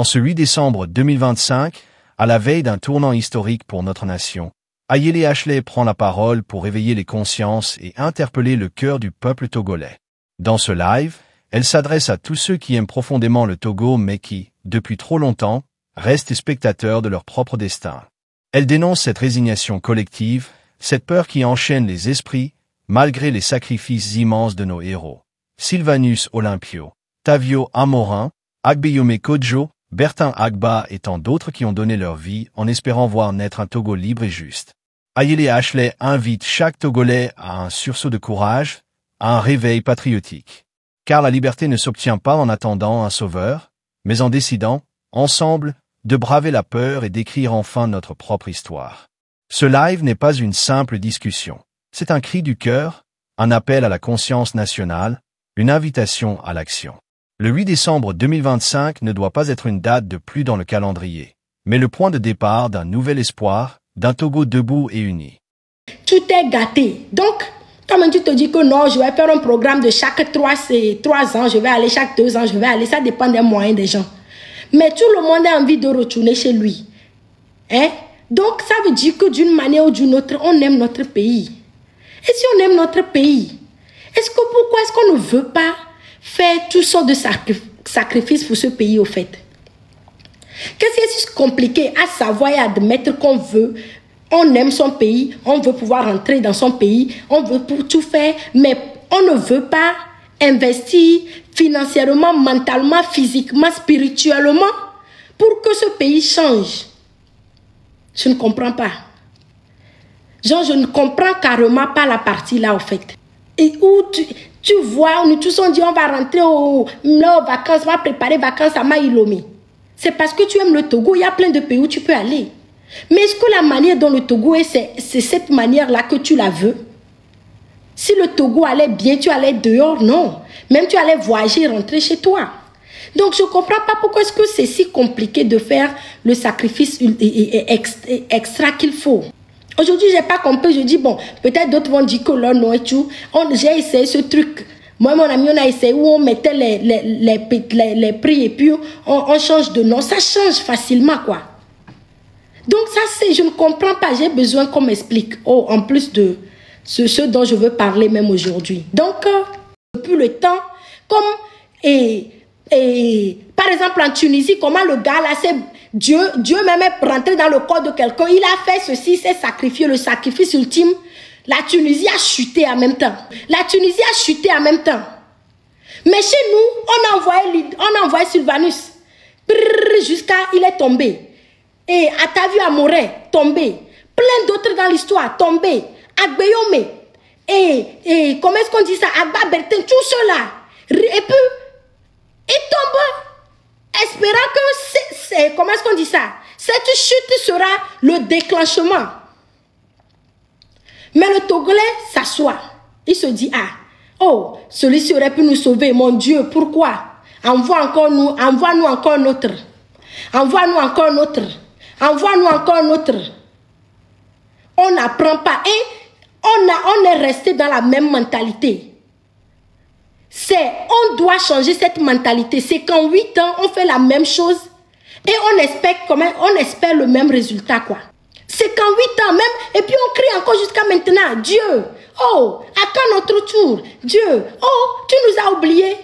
En ce 8 décembre 2025, à la veille d'un tournant historique pour notre nation, Ayele Ashley prend la parole pour éveiller les consciences et interpeller le cœur du peuple togolais. Dans ce live, elle s'adresse à tous ceux qui aiment profondément le Togo mais qui, depuis trop longtemps, restent spectateurs de leur propre destin. Elle dénonce cette résignation collective, cette peur qui enchaîne les esprits, malgré les sacrifices immenses de nos héros. Sylvanus Olympio, Tavio Amorin, Agbeyome Kodjo, Bertin Agba et tant d'autres qui ont donné leur vie en espérant voir naître un Togo libre et juste. Ayele Ashley invite chaque Togolais à un sursaut de courage, à un réveil patriotique. Car la liberté ne s'obtient pas en attendant un sauveur, mais en décidant, ensemble, de braver la peur et d'écrire enfin notre propre histoire. Ce live n'est pas une simple discussion. C'est un cri du cœur, un appel à la conscience nationale, une invitation à l'action. Le 8 décembre 2025 ne doit pas être une date de plus dans le calendrier, mais le point de départ d'un nouvel espoir, d'un Togo debout et uni. Tout est gâté. Donc, comme tu te dis que non, je vais faire un programme de chaque 3 ans, je vais aller chaque 2 ans, je vais aller, ça dépend des moyens des gens. Mais tout le monde a envie de retourner chez lui. Hein? Donc, ça veut dire que d'une manière ou d'une autre, on aime notre pays. Et si on aime notre pays, pourquoi est-ce qu'on ne veut pas faire toutes sortes de sacrifices pour ce pays, au fait? Qu'est-ce qui est si compliqué à savoir et admettre qu'on veut, on aime son pays, on veut pouvoir rentrer dans son pays, on veut pour tout faire, mais on ne veut pas investir financièrement, mentalement, physiquement, spirituellement pour que ce pays change? Je ne comprends pas. Genre, je ne comprends carrément pas la partie là, au fait. Et où tu vois, nous tous on dit on va rentrer aux vacances, on va préparer vacances à Maïlomi. C'est parce que tu aimes le Togo, il y a plein de pays où tu peux aller. Mais est-ce que la manière dont le Togo est, c'est cette manière-là que tu la veux? Si le Togo allait bien, tu allais dehors, non. Même tu allais voyager, rentrer chez toi. Donc je ne comprends pas pourquoi est-ce que c'est si compliqué de faire le sacrifice extra qu'il faut. Aujourd'hui, je n'ai pas compris. Je dis, bon, peut-être d'autres vont dire que là, non, et tout. J'ai essayé ce truc. Moi et mon ami, on a essayé où on mettait les prix et puis on change de nom. Ça change facilement, quoi. Donc ça, je ne comprends pas. J'ai besoin qu'on m'explique. Oh, en plus de ce dont je veux parler même aujourd'hui. Donc, depuis le temps, comme... par exemple, en Tunisie, comment le gars là, c'est... Dieu même est rentré dans le corps de quelqu'un. Il a fait ceci, s'est sacrifié, le sacrifice ultime. La Tunisie a chuté en même temps. La Tunisie a chuté en même temps. Mais chez nous, on a envoyé Sylvanus. Jusqu'à il est tombé. Et Atavio Amorin, tombé. Plein d'autres dans l'histoire, tombé. Agbeyome. Et comment est-ce qu'on dit ça? Agba Bertin, tout cela. Et puis, il tombe. Espérant que, comment est-ce qu'on dit ça? Cette chute sera le déclenchement. Mais le Togolais s'assoit. Il se dit, ah, oh, celui-ci aurait pu nous sauver. Mon Dieu, pourquoi? Envoie-nous encore un autre. Envoie-nous encore un autre. Envoie-nous encore un autre. On n'apprend pas. Et on est resté dans la même mentalité. On doit changer cette mentalité. C'est qu'en 8 ans, on fait la même chose et on espère le même résultat, quoi. C'est qu'en 8 ans même, et puis on crie encore jusqu'à maintenant, Dieu, oh, à quand notre tour? Dieu, oh, tu nous as oubliés.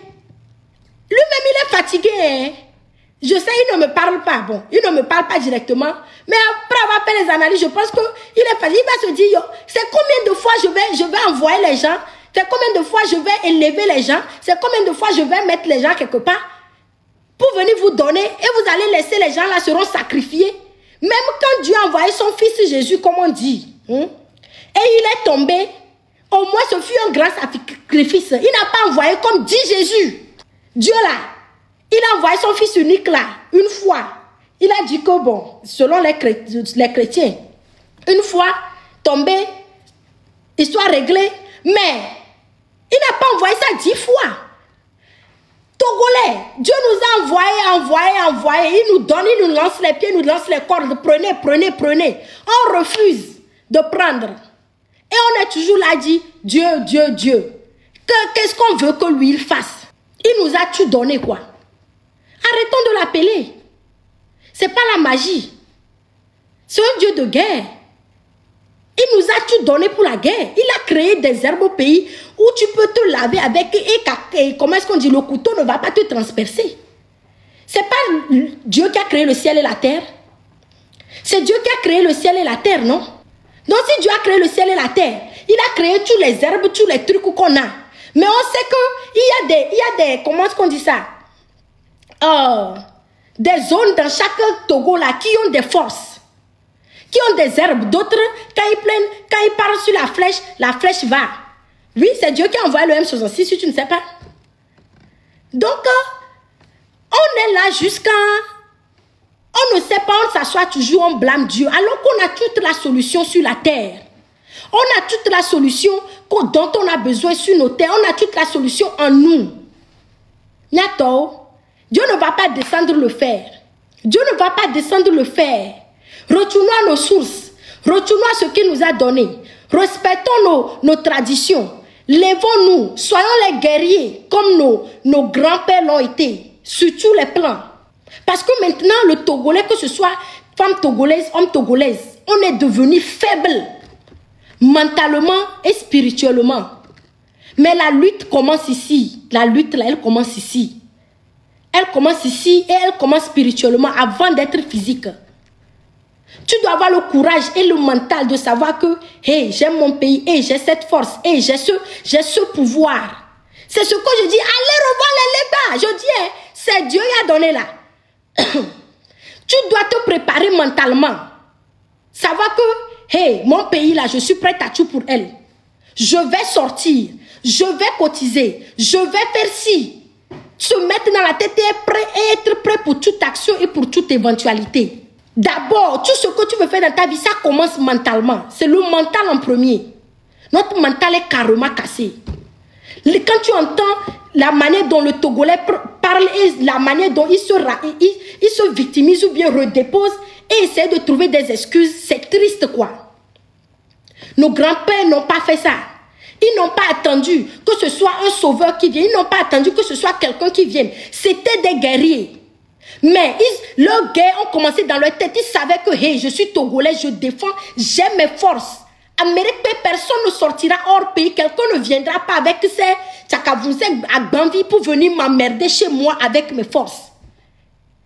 Lui-même, il est fatigué, hein? Je sais, il ne me parle pas, bon, il ne me parle pas directement, mais après avoir fait les analyses, je pense qu'il est fatigué. Il va se dire, c'est combien de fois je vais envoyer les gens? C'est combien de fois je vais élever les gens? C'est combien de fois je vais mettre les gens quelque part pour venir vous donner et vous allez laisser les gens là seront sacrifiés? Même quand Dieu a envoyé son fils Jésus, comme on dit, et il est tombé, au moins ce fut un grand sacrifice. Il n'a pas envoyé comme dit Jésus. Dieu là, il a envoyé son fils unique là, une fois. Il a dit que bon, selon les chrétiens, une fois tombé, histoire réglée, mais il n'a pas envoyé ça 10 fois. Togolais, Dieu nous a envoyé. Il nous donne, il nous lance les pieds, il nous lance les cordes. Prenez. On refuse de prendre. Et on est toujours là dit, Dieu. Qu'est-ce qu'on veut que lui il fasse? Il nous a tout donné, quoi. Arrêtons de l'appeler. C'est pas la magie. C'est un Dieu de guerre. Il nous a tout donné pour la guerre. Il a créé des herbes au pays où tu peux te laver avec et comment est-ce qu'on dit, le couteau ne va pas te transpercer. C'est pas Dieu qui a créé le ciel et la terre. C'est Dieu qui a créé le ciel et la terre, non? Donc si Dieu a créé le ciel et la terre, il a créé tous les herbes, tous les trucs qu'on a. Mais on sait qu'il y a des, comment est-ce qu'on dit ça? Des zones dans chaque Togo là qui ont des forces, qui ont des herbes. D'autres, quand ils partent sur la flèche va. Oui, c'est Dieu qui a envoyé le M66, si tu ne sais pas. Donc, on est là jusqu'à... On ne sait pas, on s'assoit toujours, on blâme Dieu, alors qu'on a toute la solution sur la terre. On a toute la solution dont on a besoin sur nos terres. On a toute la solution en nous. Nyato, Dieu ne va pas descendre le fer. Dieu ne va pas descendre le fer. Retournons à nos sources. Retournons à ce qu'il nous a donné. Respectons nos traditions. Lèvons-nous. Soyons les guerriers comme nos grands-pères l'ont été. Sur tous les plans. Parce que maintenant, le Togolais, que ce soit femme togolaise, homme togolaise, on est devenu faible. Mentalement et spirituellement. Mais la lutte commence ici. La lutte, là, elle commence ici. Elle commence ici et elle commence spirituellement avant d'être physique. Tu dois avoir le courage et le mental de savoir que, hey, j'aime mon pays, hey, j'ai cette force, hey, j'ai ce pouvoir. C'est ce que je dis. Allez revoir les légas. Je dis, hey, c'est Dieu qui a donné là. Tu dois te préparer mentalement. Savoir que, hey, mon pays là, je suis prête à tout pour elle. Je vais sortir, je vais cotiser, je vais faire ci. Se mettre dans la tête et être prêt pour toute action et pour toute éventualité. D'abord, tout ce que tu veux faire dans ta vie, ça commence mentalement. C'est le mental en premier. Notre mental est carrément cassé. Quand tu entends la manière dont le Togolais parle et la manière dont il se victimise ou bien redépose et essaie de trouver des excuses, c'est triste quoi. Nos grands-pères n'ont pas fait ça. Ils n'ont pas attendu que ce soit un sauveur qui vienne. Ils n'ont pas attendu que ce soit quelqu'un qui vienne. C'était des guerriers. Mais leurs guerres ont commencé dans leur tête. Ils savaient que hey, je suis Togolais, je défends, j'ai mes forces. Amérique, personne ne sortira hors pays. Quelqu'un ne viendra pas avec ses tchakavouzek à Bambi pour venir m'emmerder chez moi avec mes forces.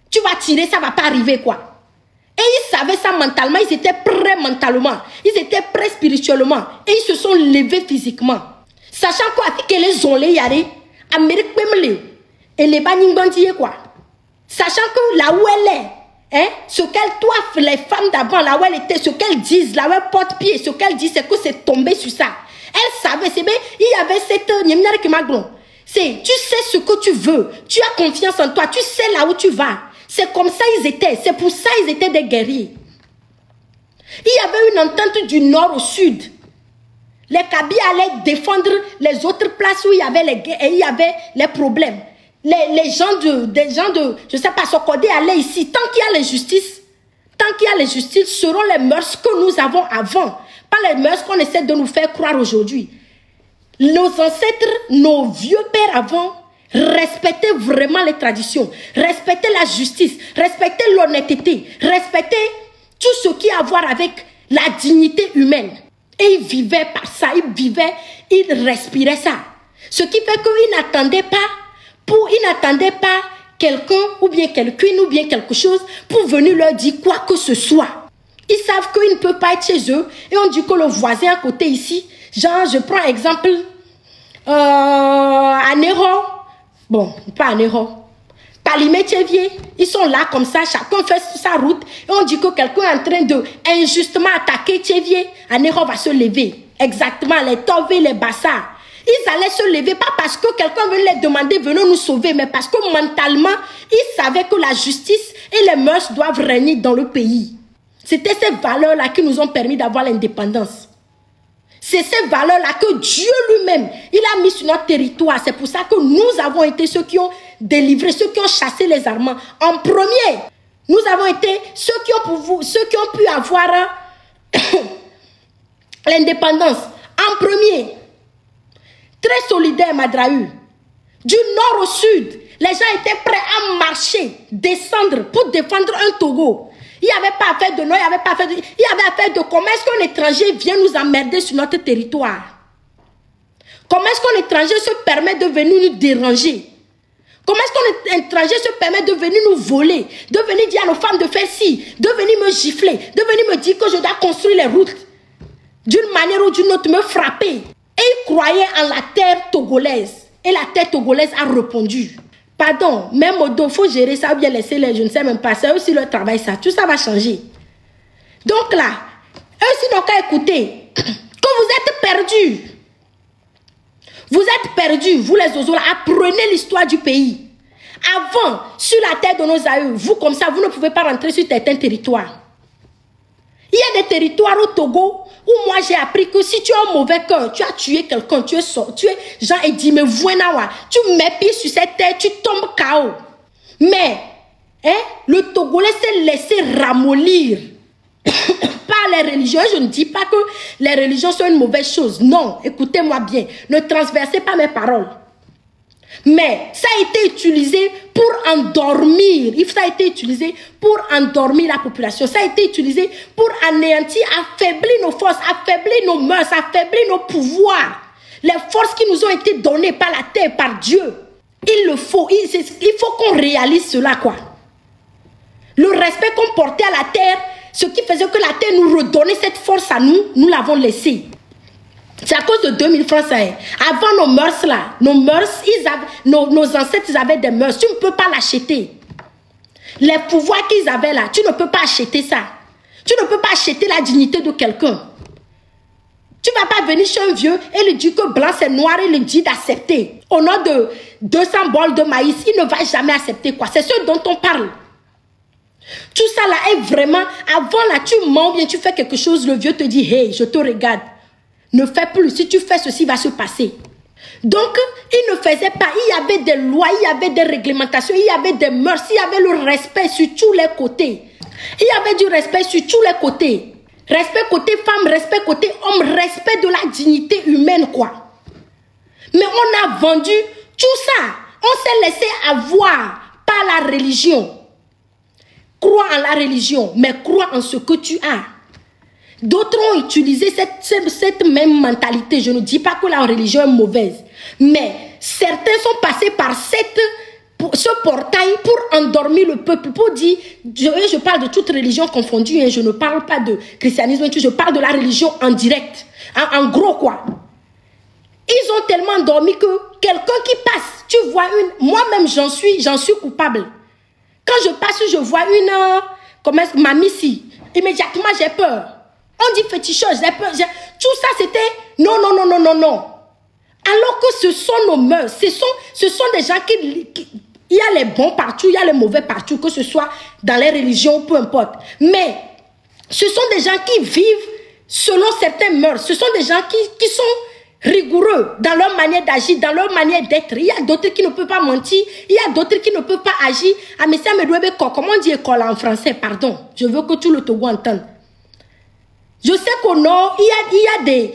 Tu vas tirer, ça ne va pas arriver quoi. Et ils savaient ça mentalement, ils étaient prêts mentalement, ils étaient prêts spirituellement et ils se sont levés physiquement. Sachant quoi, que les onlés yare, Amérique même et les baningbandiers quoi. Sachant que là où elle est, hein, ce qu'elle doit, les femmes d'avant, là où elle était, ce qu'elles disent, là où elle porte pied, ce qu'elle dit, c'est que c'est tombé sur ça. Elle savait, c'est bien, il y avait cette c'est, tu sais ce que tu veux, tu as confiance en toi, tu sais là où tu vas. C'est comme ça ils étaient. C'est pour ça ils étaient des guerriers. Il y avait une entente du nord au sud. Les Kabis allaient défendre les autres places où il y avait les guerres et il y avait les problèmes. Les gens de, je sais pas, Sokodé allaient ici. Tant qu'il y a l'injustice, seront les mœurs que nous avons avant. Pas les mœurs qu'on essaie de nous faire croire aujourd'hui. Nos ancêtres, nos vieux pères avant, respectez vraiment les traditions, respectez la justice, respectez l'honnêteté, respectez tout ce qui a à voir avec la dignité humaine. Et ils vivaient par ça, ils respiraient ça. Ce qui fait qu'ils n'attendaient pas quelqu'un ou bien quelqu'une ou bien quelque chose pour venir leur dire quoi que ce soit. Ils savent qu'ils ne peuvent pas être chez eux et on dit que le voisin à côté ici, genre je prends exemple à Néro. Bon, pas à Néro. Palimé Tchévier, ils sont là comme ça, chacun fait sa route. Et on dit que quelqu'un est en train de injustement attaquer Tchévier. À Néro va se lever. Exactement, les Tovés, les Bassards. Ils allaient se lever, pas parce que quelqu'un venait les demander, venez nous sauver, mais parce que mentalement, ils savaient que la justice et les mœurs doivent régner dans le pays. C'était ces valeurs-là qui nous ont permis d'avoir l'indépendance. C'est ces valeurs-là que Dieu lui-même, il a mis sur notre territoire. C'est pour ça que nous avons été ceux qui ont délivré, ceux qui ont chassé les Armands. En premier, nous avons été ceux qui ont pu avoir l'indépendance. En premier, très solidaire, Madrahu. Du nord au sud, les gens étaient prêts à marcher, descendre pour défendre un Togo. Il n'y avait pas affaire de non, il n'y avait pas affaire de... Il y avait affaire de comment est-ce qu'un étranger vient nous emmerder sur notre territoire. Comment est-ce qu'un étranger se permet de venir nous déranger? Comment est-ce qu'un étranger se permet de venir nous voler, de venir dire à nos femmes de faire ci, de venir me gifler, de venir me dire que je dois construire les routes d'une manière ou d'une autre, me frapper. Et ils croyaient en la terre togolaise. Et la terre togolaise a répondu. Pardon, même au dos, il faut gérer ça ou bien laisser les, je ne sais même pas, c'est aussi leur travail ça, tout ça va changer. Donc là, eux aussi n'ont qu'à écouter que vous êtes perdus. Vous êtes perdus, vous les Zozola, apprenez l'histoire du pays. Avant, sur la terre de nos aïeux, vous comme ça, vous ne pouvez pas rentrer sur certains territoires. Il y a des territoires au Togo où moi j'ai appris que si tu as un mauvais cœur, tu as tué quelqu'un, tu es Jean et dit, mais voilà, tu mets pied sur cette terre, tu tombes KO. Mais, le Togolais s'est laissé ramollir par les religions. Je ne dis pas que les religions sont une mauvaise chose. Non, écoutez-moi bien. Ne transversez pas mes paroles. Mais ça a été utilisé pour endormir. Ça a été utilisé pour endormir la population. Ça a été utilisé pour anéantir, affaiblir nos forces, affaiblir nos mœurs, affaiblir nos pouvoirs. Les forces qui nous ont été données par la terre, par Dieu. Il faut qu'on réalise cela, quoi. Le respect qu'on portait à la terre, ce qui faisait que la terre nous redonnait cette force à nous, nous l'avons laissée. C'est à cause de 2000 francs ça est. Avant nos mœurs là, nos ancêtres ils avaient des mœurs. Tu ne peux pas l'acheter. Les pouvoirs qu'ils avaient là, tu ne peux pas acheter ça. Tu ne peux pas acheter la dignité de quelqu'un. Tu ne vas pas venir chez un vieux et lui dire que blanc c'est noir et lui dire d'accepter. Au nom de 200 bols de maïs, il ne va jamais accepter quoi. C'est ce dont on parle. Tout ça là est vraiment, avant là tu mens bien, tu fais quelque chose, le vieux te dit, hey, je te regarde. Ne fais plus, si tu fais ceci, va se passer. Donc, il ne faisait pas, il y avait des lois, il y avait des réglementations, il y avait des mœurs, il y avait le respect sur tous les côtés. Il y avait du respect sur tous les côtés. Respect côté femme, respect côté homme, respect de la dignité humaine, quoi. Mais on a vendu tout ça. On s'est laissé avoir par la religion. Crois en la religion, mais crois en ce que tu as. D'autres ont utilisé cette même mentalité. Je ne dis pas que la religion est mauvaise. Mais certains sont passés par ce portail pour endormir le peuple. Pour dire, je parle de toute religion confondue. Je ne parle pas de christianisme. Je parle de la religion en direct. En gros quoi. Ils ont tellement endormi que quelqu'un qui passe, tu vois moi-même j'en suis coupable. Quand je passe, je vois mamie ici. Immédiatement j'ai peur. On dit féticheuse, j'ai peur. Tout ça, c'était non. Alors que ce sont nos mœurs. Ce sont des gens qui... Il y a les bons partout, il y a les mauvais partout, que ce soit dans les religions, peu importe. Mais ce sont des gens qui vivent selon certaines mœurs. Ce sont des gens qui sont rigoureux dans leur manière d'agir, dans leur manière d'être. Il y a d'autres qui ne peuvent pas mentir. Il y a d'autres qui ne peuvent pas agir. Ah, mais ça me doit être comment on dit école en français, pardon. Je veux que tout le Togo entende. Je sais qu'au nord, il y a des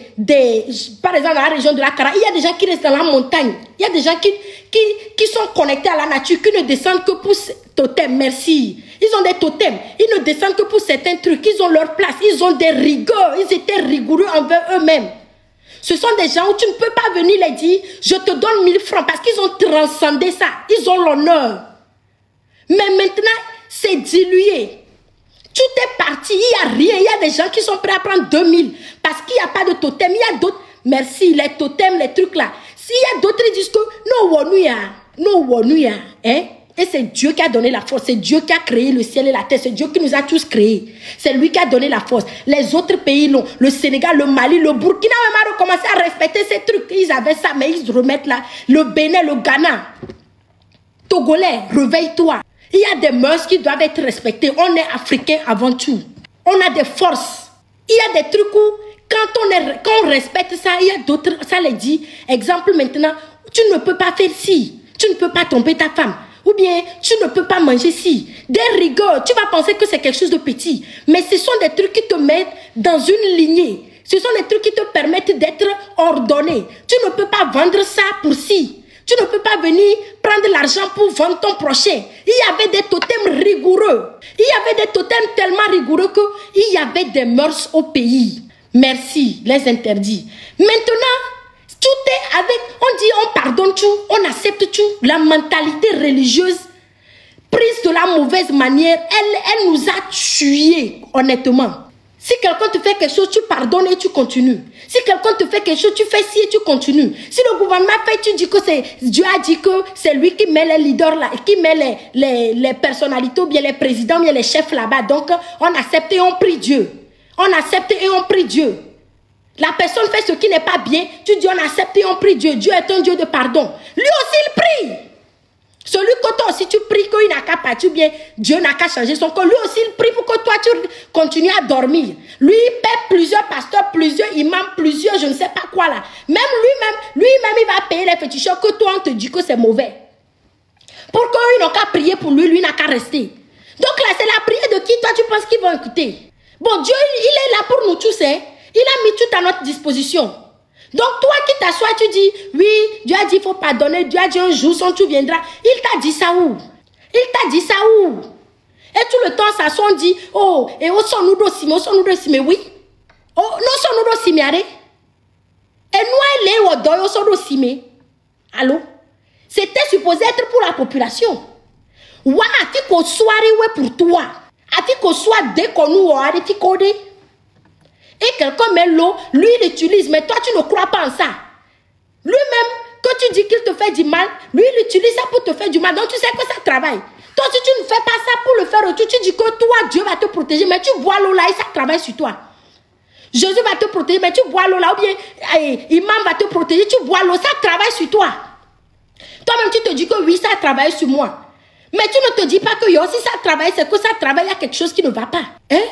par exemple, dans la région de la Kara, il y a des gens qui restent dans la montagne. Il y a des gens qui sont connectés à la nature, qui ne descendent que pour totems. Merci. Ils ont des totems. Ils ne descendent que pour certains trucs. Ils ont leur place. Ils ont des rigueurs. Ils étaient rigoureux envers eux-mêmes. Ce sont des gens où tu ne peux pas venir les dire, je te donne 1000 francs parce qu'ils ont transcendé ça. Ils ont l'honneur. Mais maintenant, c'est dilué. Tout est parti, il n'y a rien. Il y a des gens qui sont prêts à prendre 2000 parce qu'il n'y a pas de totem. Il y a d'autres, merci, les totems, les trucs là. S'il y a d'autres qui disent que no wonuya, hein? Et c'est Dieu qui a donné la force. C'est Dieu qui a créé le ciel et la terre. C'est Dieu qui nous a tous créés. C'est lui qui a donné la force. Les autres pays, non. Le Sénégal, le Mali, le Burkina même a recommencé à respecter ces trucs. Ils avaient ça, mais ils remettent là. Le Bénin, le Ghana. Togolais, réveille-toi. Il y a des mœurs qui doivent être respectées. On est africain avant tout. On a des forces. Il y a des trucs où, quand on respecte ça, il y a d'autres, ça les dit. Exemple maintenant, tu ne peux pas faire ci. Tu ne peux pas tromper ta femme. Ou bien, tu ne peux pas manger ci. Des rigueurs, tu vas penser que c'est quelque chose de petit. Mais ce sont des trucs qui te mettent dans une lignée. Ce sont des trucs qui te permettent d'être ordonné. Tu ne peux pas vendre ça pour ci. Tu ne peux pas venir prendre l'argent pour vendre ton prochain. Il y avait des totems rigoureux. Il y avait des totems tellement rigoureux qu'il y avait des mœurs au pays. Merci, les interdits. Maintenant, tout est avec, on dit on pardonne tout, on accepte tout. La mentalité religieuse, prise de la mauvaise manière, elle nous a tués, honnêtement. Si quelqu'un te fait quelque chose, tu pardonnes et tu continues. Si quelqu'un te fait quelque chose, tu fais ci et tu continues. Si le gouvernement fait, tu dis que c'est Dieu a dit que c'est lui qui met les leaders là, qui met les personnalités ou bien les présidents ou bien les chefs là-bas. Donc, on accepte et on prie Dieu. On accepte et on prie Dieu. La personne fait ce qui n'est pas bien, tu dis on accepte et on prie Dieu. Dieu est un Dieu de pardon. Lui aussi, il prie. Celui que toi aussi tu pries qu'il n'a qu'à partir, bien Dieu n'a qu'à changer son corps. Lui aussi il prie pour que toi tu continues à dormir. Lui il paie plusieurs pasteurs, plusieurs imams, plusieurs je ne sais pas quoi là. Même lui-même il va payer les féticheurs que toi on te dit que c'est mauvais. Pour qu'ils n'ont qu'à prier pour lui, lui n'a qu'à rester. Donc là c'est la prière de qui toi tu penses qu'ils vont écouter? Bon Dieu il est là pour nous tous, hein. Il a mis tout à notre disposition. Donc toi qui t'assois, tu dis, oui, Dieu a dit, il faut pardonner, Dieu a dit un jour, son tour viendra. Il t'a dit ça où? Il t'a dit ça où? Et tout le temps, ça on dit, oh, et au son nous dossime, oui. Oh, non, son nous dossime, allez. Et nous, elle est au doyo, son dossime. Allô? C'était supposé être pour la population. Ouah, tu qu'on soit pour toi. Tu qu'on soit dès qu'on nous a dit, et quelqu'un met l'eau, lui il utilise, mais toi tu ne crois pas en ça. Lui-même, quand tu dis qu'il te fait du mal, lui il utilise ça pour te faire du mal. Donc tu sais que ça travaille. Toi si tu ne fais pas ça pour le faire retour, tu dis que toi Dieu va te protéger, mais tu bois l'eau là et ça travaille sur toi. Jésus va te protéger, mais tu bois l'eau là, ou bien Imam va te protéger, tu bois l'eau, ça travaille sur toi. Toi-même tu te dis que oui, ça travaille sur moi. Mais tu ne te dis pas que yo, si ça travaille, c'est que ça travaille, il y a quelque chose qui ne va pas. Hein?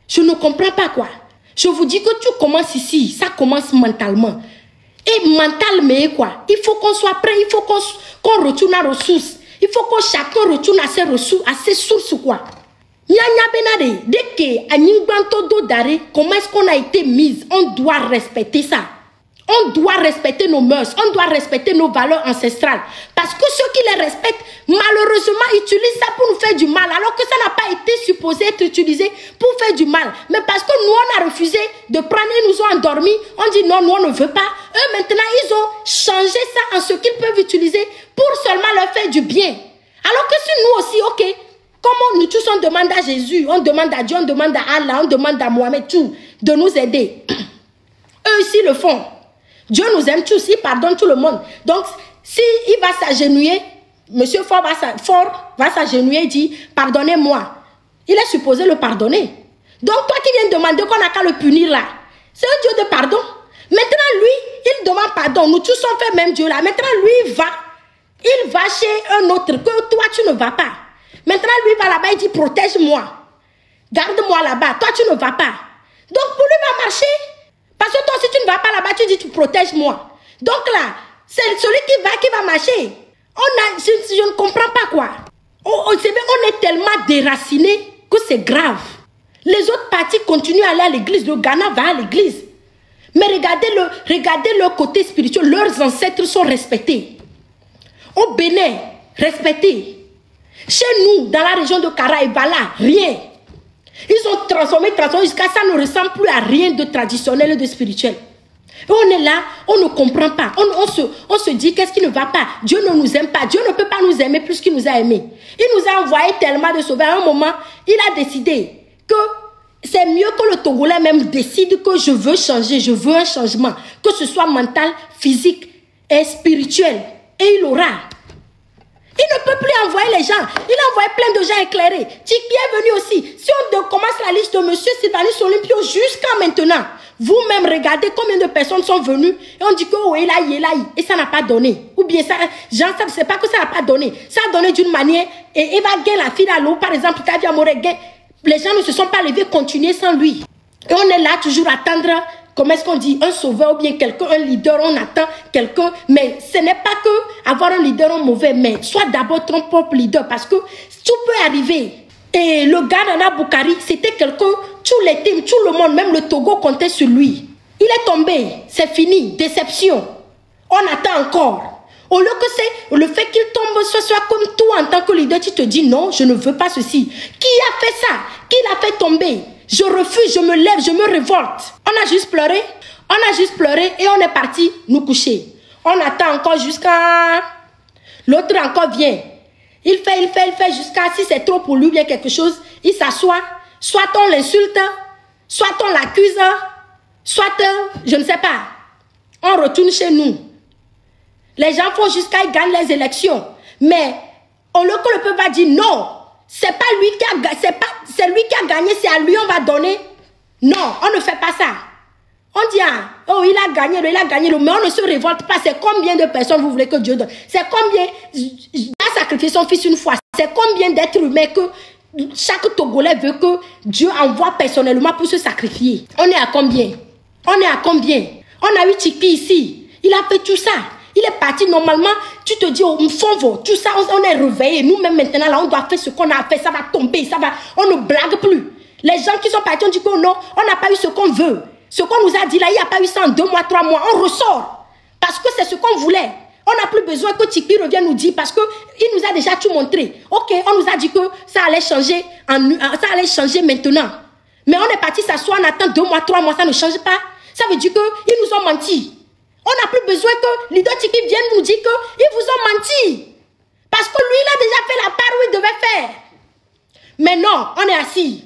Je ne comprends pas quoi. Je vous dis que tu commences ici, ça commence mentalement. Et mental, mais quoi? Il faut qu'on soit prêt, il faut qu'on retourne à ressources. Il faut que chacun retourne à ses ressources, à ses sources, quoi. Dès que comment est-ce qu'on a été mis? On doit respecter ça. On doit respecter nos mœurs, on doit respecter nos valeurs ancestrales. Parce que ceux qui les respectent, malheureusement, utilisent ça pour nous faire du mal. Alors que ça n'a pas été supposé être utilisé pour faire du mal. Mais parce que nous, on a refusé de prendre, ils nous ont endormis. On dit non, nous, on ne veut pas. Eux, maintenant, ils ont changé ça en ce qu'ils peuvent utiliser pour seulement leur faire du bien. Alors que si nous aussi, ok, comment nous tous, on demande à Jésus, on demande à Dieu, on demande à Allah, on demande à Mohamed, tout, de nous aider. Eux ici le font. Dieu nous aime tous, il pardonne tout le monde. Donc, si il va s'agenouiller, Monsieur Fort va s'agenouiller et dit, pardonnez-moi. Il est supposé le pardonner. Donc, toi qui viens demander qu'on n'a qu'à le punir là, c'est un Dieu de pardon. Maintenant, lui, il demande pardon. Nous tous on fait même Dieu là. Maintenant, lui, il va chez un autre que toi, tu ne vas pas. Maintenant, lui va là-bas, il dit, protège-moi. Garde-moi là-bas. Toi, tu ne vas pas. Donc, pour lui, va marcher. Parce que toi, si tu ne vas pas là-bas, tu dis, tu protèges-moi. Donc là, c'est celui qui va marcher. Je ne comprends pas quoi. On est tellement déracinés que c'est grave. Les autres partis continuent à aller à l'église. Le Ghana va à l'église. Mais regardez leur côté spirituel. Leurs ancêtres sont respectés. Au Bénin, respectés. Chez nous, dans la région de Kara et Bala, rien. Ils ont transformé jusqu'à ça ne ressemble plus à rien de traditionnel et de spirituel. Et on est là, on ne comprend pas. On se dit qu'est-ce qui ne va pas. Dieu ne nous aime pas. Dieu ne peut pas nous aimer plus qu'il nous a aimés. Il nous a envoyé tellement de sauveurs. À un moment, il a décidé que c'est mieux que le Togolais même décide que je veux changer, je veux un changement. Que ce soit mental, physique et spirituel. Et il aura. Il ne peut plus envoyer les gens. Il a envoyé plein de gens éclairés. Tiki est venu aussi. Si on commence la liste de Monsieur Sylvanus Olympio jusqu'à maintenant, vous-même regardez combien de personnes sont venues et on dit que oh, il a et ça n'a pas donné. Ou bien ça, Jean, ça ne sait pas que ça n'a pas donné. Ça a donné d'une manière et il va gagner la fille à l'eau, par exemple, les gens ne se sont pas levés, continuer sans lui. Et on est là toujours à attendre. Comment est-ce qu'on dit un sauveur ou bien quelqu'un, un leader, on attend quelqu'un. Mais ce n'est pas que avoir un leader mauvais, mais soit d'abord ton propre leader parce que tout peut arriver. Et le gars Nana Boukari, c'était quelqu'un, tous les teams, tout le monde, même le Togo comptait sur lui. Il est tombé, c'est fini, déception. On attend encore. Au lieu que c'est le fait qu'il tombe, soit comme toi en tant que leader, tu te dis non, je ne veux pas ceci. Qui a fait ça? Qui l'a fait tomber? Je refuse, je me lève, je me révolte. On a juste pleuré. On a juste pleuré et on est parti nous coucher. On attend encore jusqu'à... L'autre encore vient. Il fait jusqu'à... Si c'est trop pour lui, bien quelque chose, il s'assoit. Soit on l'insulte, soit on l'accuse, soit, je ne sais pas. On retourne chez nous. Les gens font jusqu'à ils gagnent les élections. Mais au lieu que le peuple va dire non, c'est pas lui qui a, c'est lui qui a gagné, c'est à lui on va donner. Non, on ne fait pas ça. On dit, ah, oh, il a gagné, mais on ne se révolte pas. C'est combien de personnes vous voulez que Dieu donne? C'est combien, il a sacrifié son fils une fois. C'est combien d'êtres humains que chaque Togolais veut que Dieu envoie personnellement pour se sacrifier? On est à combien? On est à combien? On a eu Tchiki ici. Il a fait tout ça. Il est parti normalement. Tu te dis, on fonds, tout ça, on est réveillé. Nous-mêmes maintenant, là, on doit faire ce qu'on a fait. Ça va tomber, ça va. On ne blague plus. Les gens qui sont partis, on dit que non, on n'a pas eu ce qu'on veut. Ce qu'on nous a dit là, il n'y a pas eu ça en 2 mois, 3 mois. On ressort. Parce que c'est ce qu'on voulait. On n'a plus besoin que Tchiki revienne nous dire parce qu'il nous a déjà tout montré. Ok, on nous a dit que ça allait changer, maintenant. Mais on est parti s'asseoir, on attend 2 mois, 3 mois, ça ne change pas. Ça veut dire qu'ils nous ont menti. On n'a plus besoin que leader Tchiki vienne nous dire qu'ils vous ont menti. Parce que lui, il a déjà fait la part où il devait faire. Mais non, on est assis.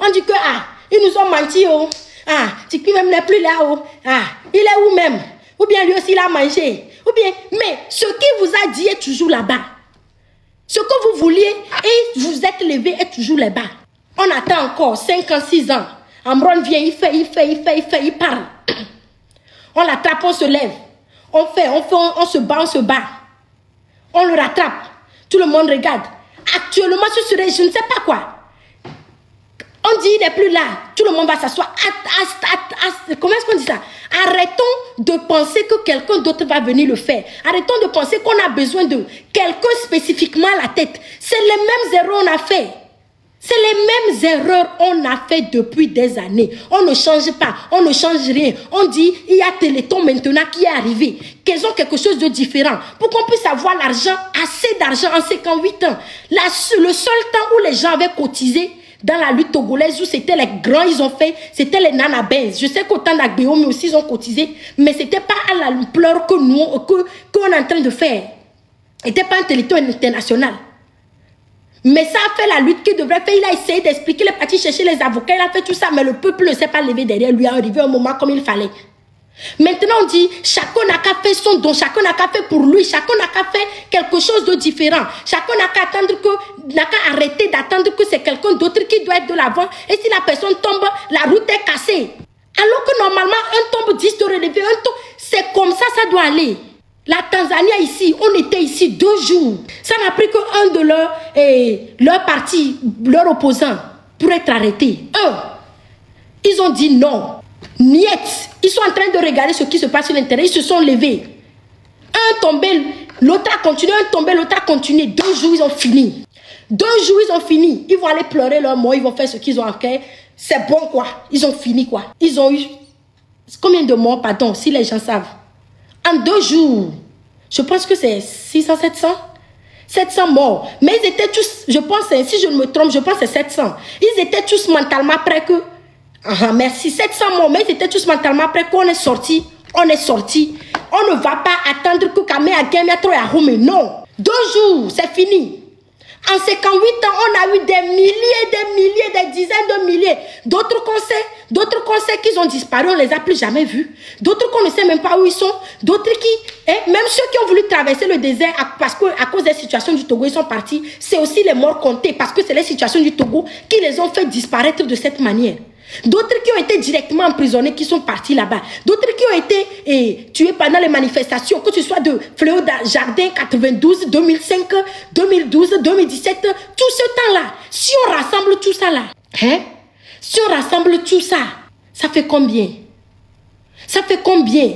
On dit que, ah, ils nous ont menti, oh. Ah, Tchiki même n'est plus là, oh. Ah, il est où même? Ou bien lui aussi, il a mangé. Ou bien, mais ce qu'il vous a dit est toujours là-bas. Ce que vous vouliez et vous êtes levé est toujours là-bas. On attend encore 5 ans, 6 ans. Amron vient, il fait, il parle. On l'attrape, on se lève. On se bat. On le rattrape. Tout le monde regarde. Actuellement, ce serait, je ne sais pas quoi. On dit, il n'est plus là. Tout le monde va s'asseoir. Comment est-ce qu'on dit ça? Arrêtons de penser que quelqu'un d'autre va venir le faire. Arrêtons de penser qu'on a besoin de quelqu'un spécifiquement à la tête. C'est les mêmes erreurs qu'on a fait. C'est les mêmes erreurs qu'on a fait depuis des années. On ne change pas, on ne change rien. On dit, il y a Téléthon maintenant qui est arrivé. Qu'ils ont quelque chose de différent. Pour qu'on puisse avoir l'argent, assez d'argent en 58 ans. Le seul temps où les gens avaient cotisé dans la lutte togolaise, où c'était les grands, ils ont fait, c'était les nanabès. Je sais qu'au temps d'Agbéome aussi, ils ont cotisé. Mais ce n'était pas à l'ampleur que nous, qu'on est en train de faire. Ce n'était pas un Téléthon international. Mais ça a fait la lutte qu'il devrait faire. Il a essayé d'expliquer, il est parti chercher les avocats, il a fait tout ça, mais le peuple ne s'est pas levé derrière lui, arrivé un moment comme il fallait. Maintenant on dit, chacun n'a qu'à faire son don, chacun n'a qu'à faire pour lui, chacun n'a qu'à faire quelque chose de différent. Chacun n'a qu'à attendre n'a qu'à arrêter d'attendre que c'est quelqu'un d'autre qui doit être de l'avant. Et si la personne tombe, la route est cassée. Alors que normalement, un tombe 10 de relever, un tombe, c'est comme ça, ça doit aller. La Tanzanie ici, on était ici 2 jours. Ça n'a pris qu'un de leur parti, leur opposant, pour être arrêté. Ils ont dit non. Niet. Ils sont en train de regarder ce qui se passe sur l'intérieur. Ils se sont levés. Un tombé, l'autre a continué. Un tombé, l'autre a continué. 2 jours, ils ont fini. 2 jours, ils ont fini. Ils vont aller pleurer leur mort. Ils vont faire ce qu'ils ont à faire. C'est bon, quoi. Ils ont fini, quoi. Ils ont eu... Combien de morts, pardon, si les gens savent? En 2 jours, je pense que c'est 600, 700 morts. Mais ils étaient tous, je pense, si je ne me trompe, je pense que c'est 700. Ils étaient tous mentalement prêts que... merci, 700 morts, mais ils étaient tous mentalement prêts qu'on est sorti. On est sorti. On ne va pas attendre que Kamé a gagné trop à Rome. Non. 2 jours, c'est fini. En 58 ans, on a eu des milliers, des dizaines de milliers. D'autres conseils qu'ils ont disparu, on ne les a plus jamais vus. D'autres qu'on ne sait même pas où ils sont. D'autres qui, même ceux qui ont voulu traverser le désert parce qu'à cause des situations du Togo, ils sont partis. C'est aussi les morts comptés parce que c'est les situations du Togo qui les ont fait disparaître de cette manière. D'autres qui ont été directement emprisonnés, qui sont partis là-bas. D'autres qui ont été tués pendant les manifestations, que ce soit de Fléau Jardin 92, 2005, 2012, 2017, tout ce temps-là. Si on rassemble tout ça là, si on rassemble tout ça, ça fait combien? Ça fait combien?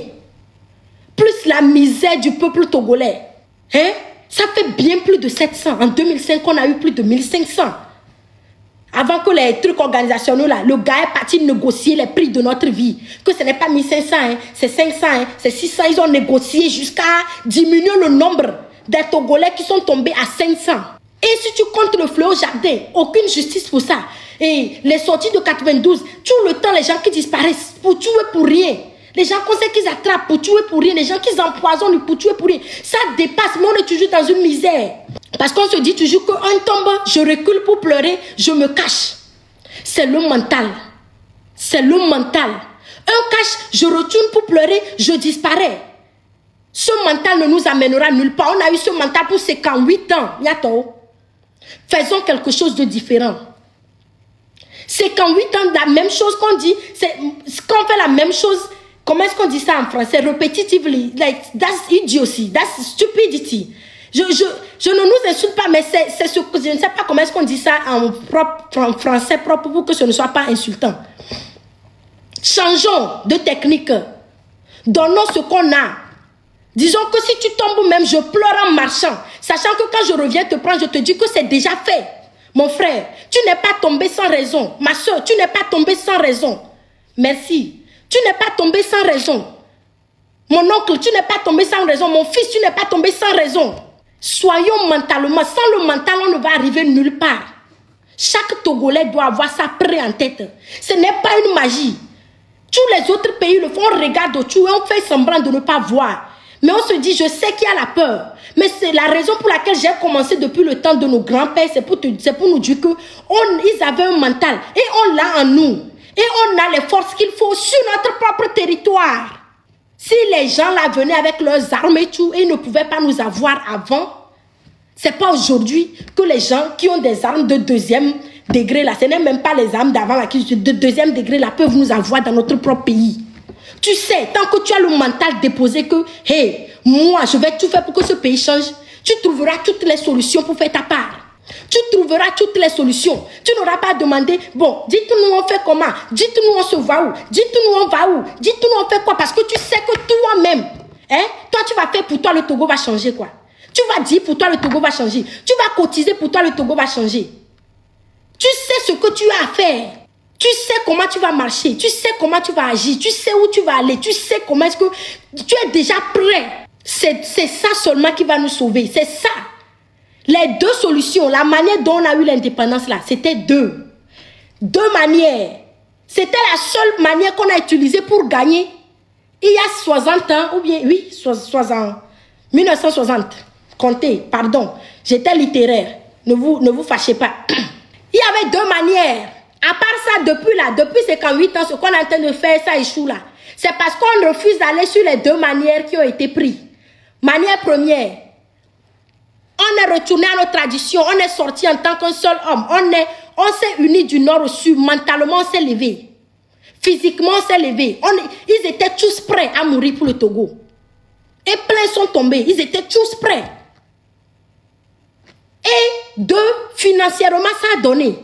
Plus la misère du peuple togolais. Ça fait bien plus de 700. En 2005, on a eu plus de 1500. Avant que les trucs organisationnels là, le gars est parti négocier les prix de notre vie. Que ce n'est pas 1500, hein, c'est 500, hein, c'est 600. Ils ont négocié jusqu'à diminuer le nombre des Togolais qui sont tombés à 500. Et si tu comptes le fléau jardin, aucune justice pour ça. Et les sorties de 92, tout le temps les gens qui disparaissent pour tuer pour rien. Les gens qu'on sait qu'ils attrapent pour tuer pour rien. Les gens qu'ils empoisonnent pour tuer pour rien. Ça dépasse, mais on est toujours dans une misère. Parce qu'on se dit toujours qu'un tombe, je recule pour pleurer, je me cache. C'est le mental. C'est le mental. Un cache, je retourne pour pleurer, je disparais. Ce mental ne nous amènera nulle part. On a eu ce mental pour 58 ans. Yato. Faisons quelque chose de différent. 58 ans, la même chose qu'on dit, c'est qu'on fait la même chose. Comment est-ce qu'on dit ça en français? Repetitively. Like, that's idiocy. That's stupidity. Je ne nous insulte pas, mais c'est ce que je ne sais pas comment est-ce qu'on dit ça en français propre pour que ce ne soit pas insultant. Changeons de technique. Donnons ce qu'on a. Disons que si tu tombes même, je pleure en marchant. Sachant que quand je reviens te prendre, je te dis que c'est déjà fait. Mon frère, tu n'es pas tombé sans raison. Ma soeur, tu n'es pas tombé sans raison. Merci. Tu n'es pas tombé sans raison. Mon oncle, tu n'es pas tombé sans raison. Mon fils, tu n'es pas tombé sans raison. Soyons mentalement. Sans le mental, on ne va arriver nulle part. Chaque Togolais doit avoir ça prêt en tête. Ce n'est pas une magie. Tous les autres pays le font. On regarde autour et on fait semblant de ne pas voir. Mais on se dit, je sais qu'il y a la peur. Mais c'est la raison pour laquelle j'ai commencé depuis le temps de nos grands-pères. C'est pour nous dire qu'ils avaient un mental. Et on l'a en nous. Et on a les forces qu'il faut sur notre propre territoire. Si les gens là venaient avec leurs armes et tout, et ils ne pouvaient pas nous avoir avant, c'est pas aujourd'hui que les gens qui ont des armes de deuxième degré là, ce n'est même pas les armes d'avant là, qui de deuxième degré là, peuvent nous avoir dans notre propre pays. Tu sais, tant que tu as le mental déposé que, hey, moi, je vais tout faire pour que ce pays change, tu trouveras toutes les solutions pour faire ta part. Tu trouveras toutes les solutions. Tu n'auras pas à demander, bon, dites-nous on fait comment, dites-nous on se va où, dites-nous on va où, dites-nous on fait quoi, parce que tu sais que toi-même, hein, toi tu vas faire pour toi, le Togo va changer quoi. Tu vas dire pour toi, le Togo va changer. Tu vas cotiser pour toi, le Togo va changer. Tu sais ce que tu as à faire. Tu sais comment tu vas marcher. Tu sais comment tu vas agir. Tu sais où tu vas aller. Tu sais comment est-ce que tu es déjà prêt. C'est ça seulement qui va nous sauver. C'est ça. Les deux solutions, la manière dont on a eu l'indépendance là, c'était deux. Deux manières. C'était la seule manière qu'on a utilisée pour gagner. Il y a 60 ans, ou bien, oui, 60, 1960. Comptez, pardon. J'étais littéraire. Ne vous fâchez pas. Il y avait deux manières. À part ça, depuis 58 ans, ce qu'on est en train de faire, ça échoue là. C'est parce qu'on refuse d'aller sur les deux manières qui ont été prises. Manière première, on est retourné à nos traditions, on est sorti en tant qu'un seul homme. On s'est unis du nord au sud, mentalement on s'est levé. Physiquement on s'est levé. Ils étaient tous prêts à mourir pour le Togo. Et plein sont tombés, ils étaient tous prêts. Et deux, financièrement ça a donné.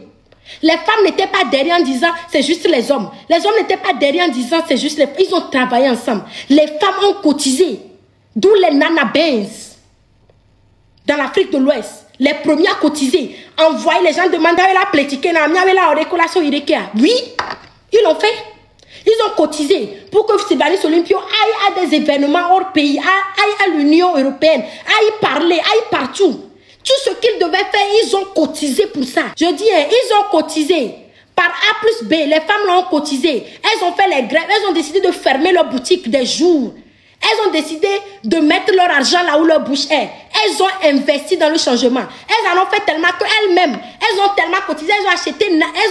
Les femmes n'étaient pas derrière en disant c'est juste les hommes. Les hommes n'étaient pas derrière en disant c'est juste les femmes. Ils ont travaillé ensemble. Les femmes ont cotisé. D'où les Nana Benz. Dans l'Afrique de l'Ouest. Les premiers à cotiser. Envoyer les gens demander la plétiquer. Oui, ils l'ont fait. Ils ont cotisé pour que Sylvanus Olympio aille à des événements hors pays, aille à l'Union européenne, aille parler, aille partout. Tout ce qu'ils devaient faire, ils ont cotisé pour ça. Je dis, ils ont cotisé. Par A plus B, les femmes l'ont cotisé. Elles ont fait les grèves. Elles ont décidé de fermer leur boutique des jours. Elles ont décidé de mettre leur argent là où leur bouche est. Elles ont investi dans le changement. Elles en ont fait tellement qu'elles-mêmes, elles ont tellement cotisé. Elles ont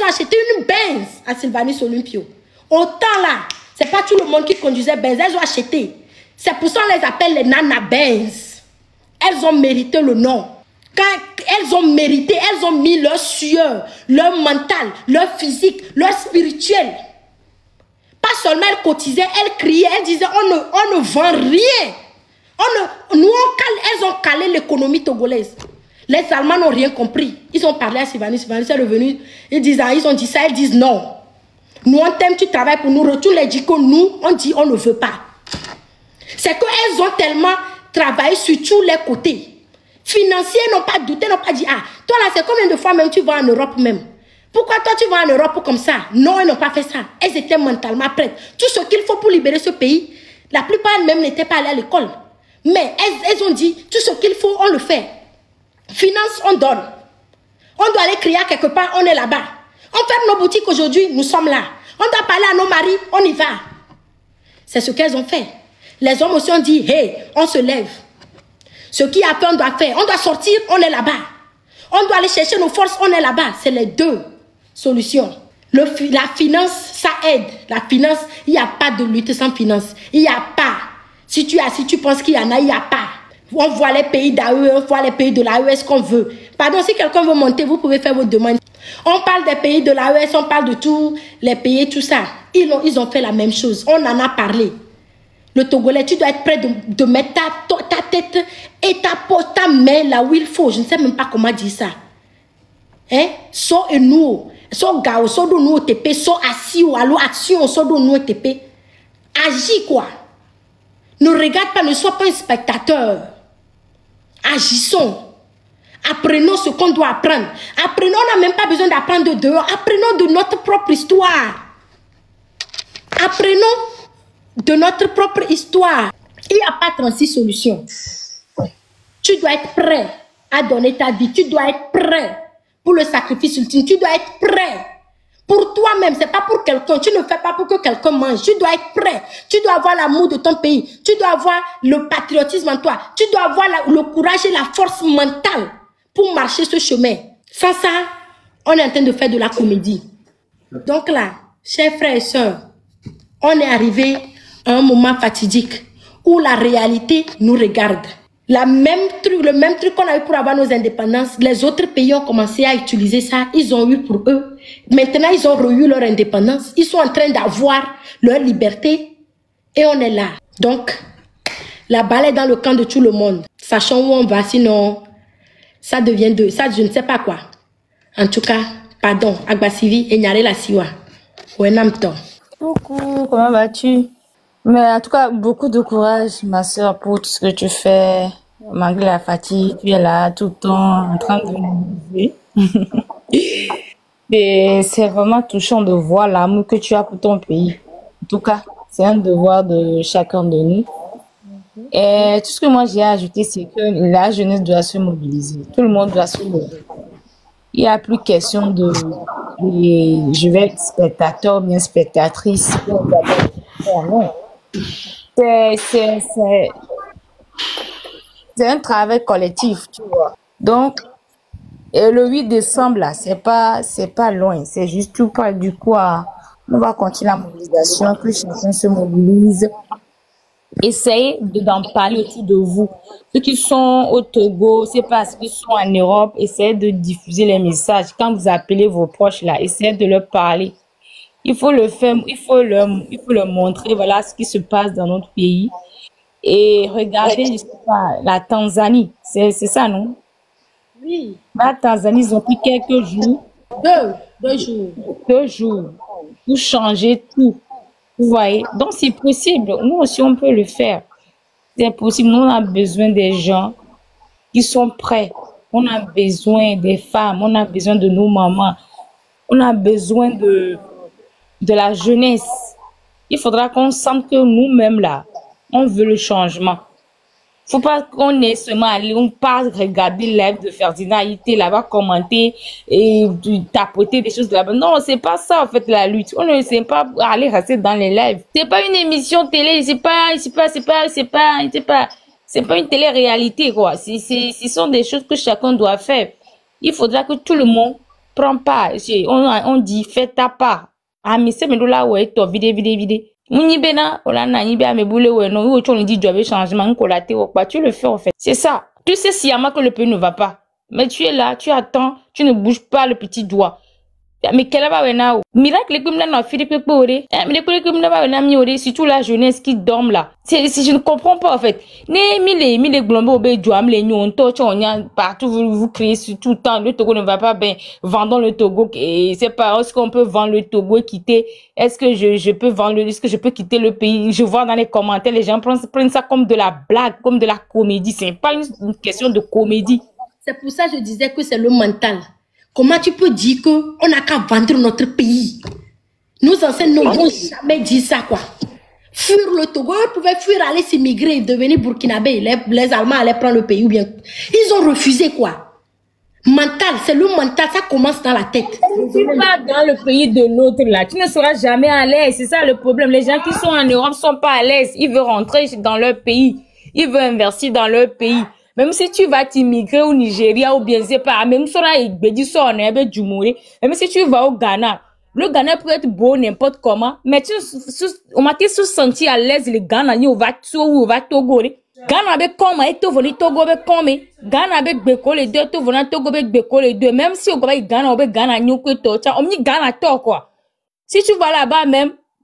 acheté une Benz à Sylvanus Olympio. Autant là, c'est pas tout le monde qui conduisait Benz. Elles ont acheté. C'est pour ça qu'on les appelle les Nana Benz. Elles ont mérité le nom. Quand elles ont mérité, elles ont mis leur sueur, leur mental, leur physique, leur spirituel. Pas seulement elles cotisaient, elles criaient, elles disaient on ne vend rien. Elles ont calé l'économie togolaise. Les Allemands n'ont rien compris. Ils ont parlé à Sylvanus, Sylvanus est revenu. Ils ont dit ça, elles disent non. Nous on t'aime, tu travailles pour nous. Retour les dit que nous, on dit on ne veut pas. C'est qu'elles ont tellement travaillé sur tous les côtés. Financiers n'ont pas douté, n'ont pas dit, ah, toi là, c'est combien de fois même tu vas en Europe même? Pourquoi toi tu vas en Europe comme ça? Non, elles n'ont pas fait ça. Elles étaient mentalement prêtes. Tout ce qu'il faut pour libérer ce pays, la plupart elles-mêmes n'étaient pas allées à l'école. Mais elles ont dit, tout ce qu'il faut, on le fait. Finance, on donne. On doit aller crier quelque part, on est là-bas. On ferme nos boutiques aujourd'hui, nous sommes là. On doit parler à nos maris, on y va. C'est ce qu'elles ont fait. Les hommes aussi ont dit, hey, on se lève. Ce qui a fait, on doit faire. On doit sortir, on est là-bas. On doit aller chercher nos forces, on est là-bas. C'est les deux solutions. La finance, ça aide. La finance, il n'y a pas de lutte sans finance. Il n'y a pas. Si tu penses qu'il y en a, il n'y a pas. On voit les pays d'AE, on voit les pays de l'AES qu'on veut. Pardon, si quelqu'un veut monter, vous pouvez faire vos demandes. On parle des pays de l'AES, on parle de tous les pays, tout ça. Ils ont fait la même chose. On en a parlé. Le Togolais, tu dois être prêt de mettre ta tête et ta main là où il faut. Je ne sais même pas comment dire ça. Hein? So et nous, so gao, so do nous TP, so assis ou allo action, so do nous TP. Agis quoi. Ne regarde pas, ne sois pas un spectateur. Agissons. Apprenons ce qu'on doit apprendre. Apprenons, on n'a même pas besoin d'apprendre de dehors. Apprenons de notre propre histoire. Apprenons de notre propre histoire. Il n'y a pas 36 solutions. Tu dois être prêt à donner ta vie. Tu dois être prêt pour le sacrifice ultime. Tu dois être prêt pour toi-même. Ce n'est pas pour quelqu'un. Tu ne fais pas pour que quelqu'un mange. Tu dois être prêt. Tu dois avoir l'amour de ton pays. Tu dois avoir le patriotisme en toi. Tu dois avoir le courage et la force mentale pour marcher ce chemin. Sans ça, on est en train de faire de la comédie. Donc là, chers frères et sœurs, on est arrivé à un moment fatidique où la réalité nous regarde. Le même truc qu'on a eu pour avoir nos indépendances, les autres pays ont commencé à utiliser ça. Ils ont eu pour eux. Maintenant, ils ont eu leur indépendance. Ils sont en train d'avoir leur liberté. Et on est là. Donc, la balle est dans le camp de tout le monde. Sachons où on va, sinon, ça devient ça, je ne sais pas quoi. En tout cas, pardon, Agbasivi et Nyare la Siwa. Ouenamto. Coucou, comment vas-tu? Mais en tout cas, beaucoup de courage, ma soeur, pour tout ce que tu fais. Malgré la fatigue, tu es là tout le temps en train de nous aider. Et c'est vraiment touchant de voir l'amour que tu as pour ton pays. En tout cas, c'est un devoir de chacun de nous. Et tout ce que moi j'ai à ajouter, c'est que la jeunesse doit se mobiliser. Tout le monde doit se mobiliser. Il n'y a plus question de je vais être spectateur, bien spectatrice. Non. C'est un travail collectif, tu vois. Donc, et le 8 décembre, là, c'est pas loin. C'est juste tout pas du coup, on va continuer la mobilisation, que chacun se mobilise. Essayez d'en parler autour de vous. Ceux qui sont au Togo, c'est pas ceux qui sont en Europe, essayez de diffuser les messages. Quand vous appelez vos proches là, essayez de leur parler. Il faut le faire, il faut leur montrer, voilà ce qui se passe dans notre pays. Et regardez, je sais pas, la Tanzanie, c'est ça, non? Oui. La Tanzanie, ils ont pris quelques jours. 2 jours. 2 jours. Pour changer tout. Vous voyez? Donc, c'est possible. Nous aussi, on peut le faire. C'est possible. Nous, on a besoin des gens qui sont prêts. On a besoin des femmes. On a besoin de nos mamans. On a besoin de la jeunesse. Il faudra qu'on sente que nous-mêmes, là, on veut le changement. Faut pas qu'on ait seulement aller, on part regarder l'œuvre de Ferdinand, il était là-bas commenter et tapoter des choses là-bas. Non, c'est pas ça, en fait, la lutte. On ne sait pas aller rester dans les lives. C'est pas une émission télé, c'est pas une télé-réalité, quoi. Ce sont des choses que chacun doit faire. Il faudra que tout le monde prenne part. On dit, fais ta part. Ah, mais c'est là, ouais, toi, vide. Bena, changement, tu le fais en fait. C'est ça. Tu sais sciemment que le pays ne va pas. Mais tu es là, tu attends, tu ne bouges pas le petit doigt. Mais quelle va venir? Miracle comme là, surtout la jeunesse qui dorme là. Je ne comprends pas en fait. Les glombo partout vous criez tout le temps. Le Togo ne va pas bien. Vendons le Togo. Et c'est pas, est-ce qu'on peut vendre le Togo et quitter? Est-ce que je peux vendre est-ce que je peux quitter le pays? Je vois dans les commentaires, les gens prennent ça comme de la blague, comme de la comédie. C'est pas une question de comédie. C'est pour ça que je disais que c'est le mental. Comment tu peux dire qu'on n'a qu'à vendre notre pays? Nos anciens ne vont jamais dire ça, quoi. Fuir le Togo, ils pouvaient fuir, aller s'immigrer, devenir burkinabé. Les Allemands allaient prendre le pays ou bien. Ils ont refusé, quoi. Mental, c'est le mental, ça commence dans la tête. Si tu pars dans le pays de l'autre, là, tu ne seras jamais à l'aise. C'est ça le problème. Les gens qui sont en Europe ne sont pas à l'aise. Ils veulent rentrer dans leur pays. Ils veulent investir dans leur pays. Même si tu vas t'immigrer au Nigeria ou bien, c'est pas, même si tu vas au Ghana, le Ghana peut être beau n'importe comment, mais on m'a se sentir à l'aise, le Ghana, on va Togo. Ghana avec comme, et tout venu Togo avec comme, Ghana avec Beko les deux, tout venu Togo avec Beko les deux, même si on va Ghana, on va Ghana, on dit Ghana, toi, quoi. Si tu vas là-bas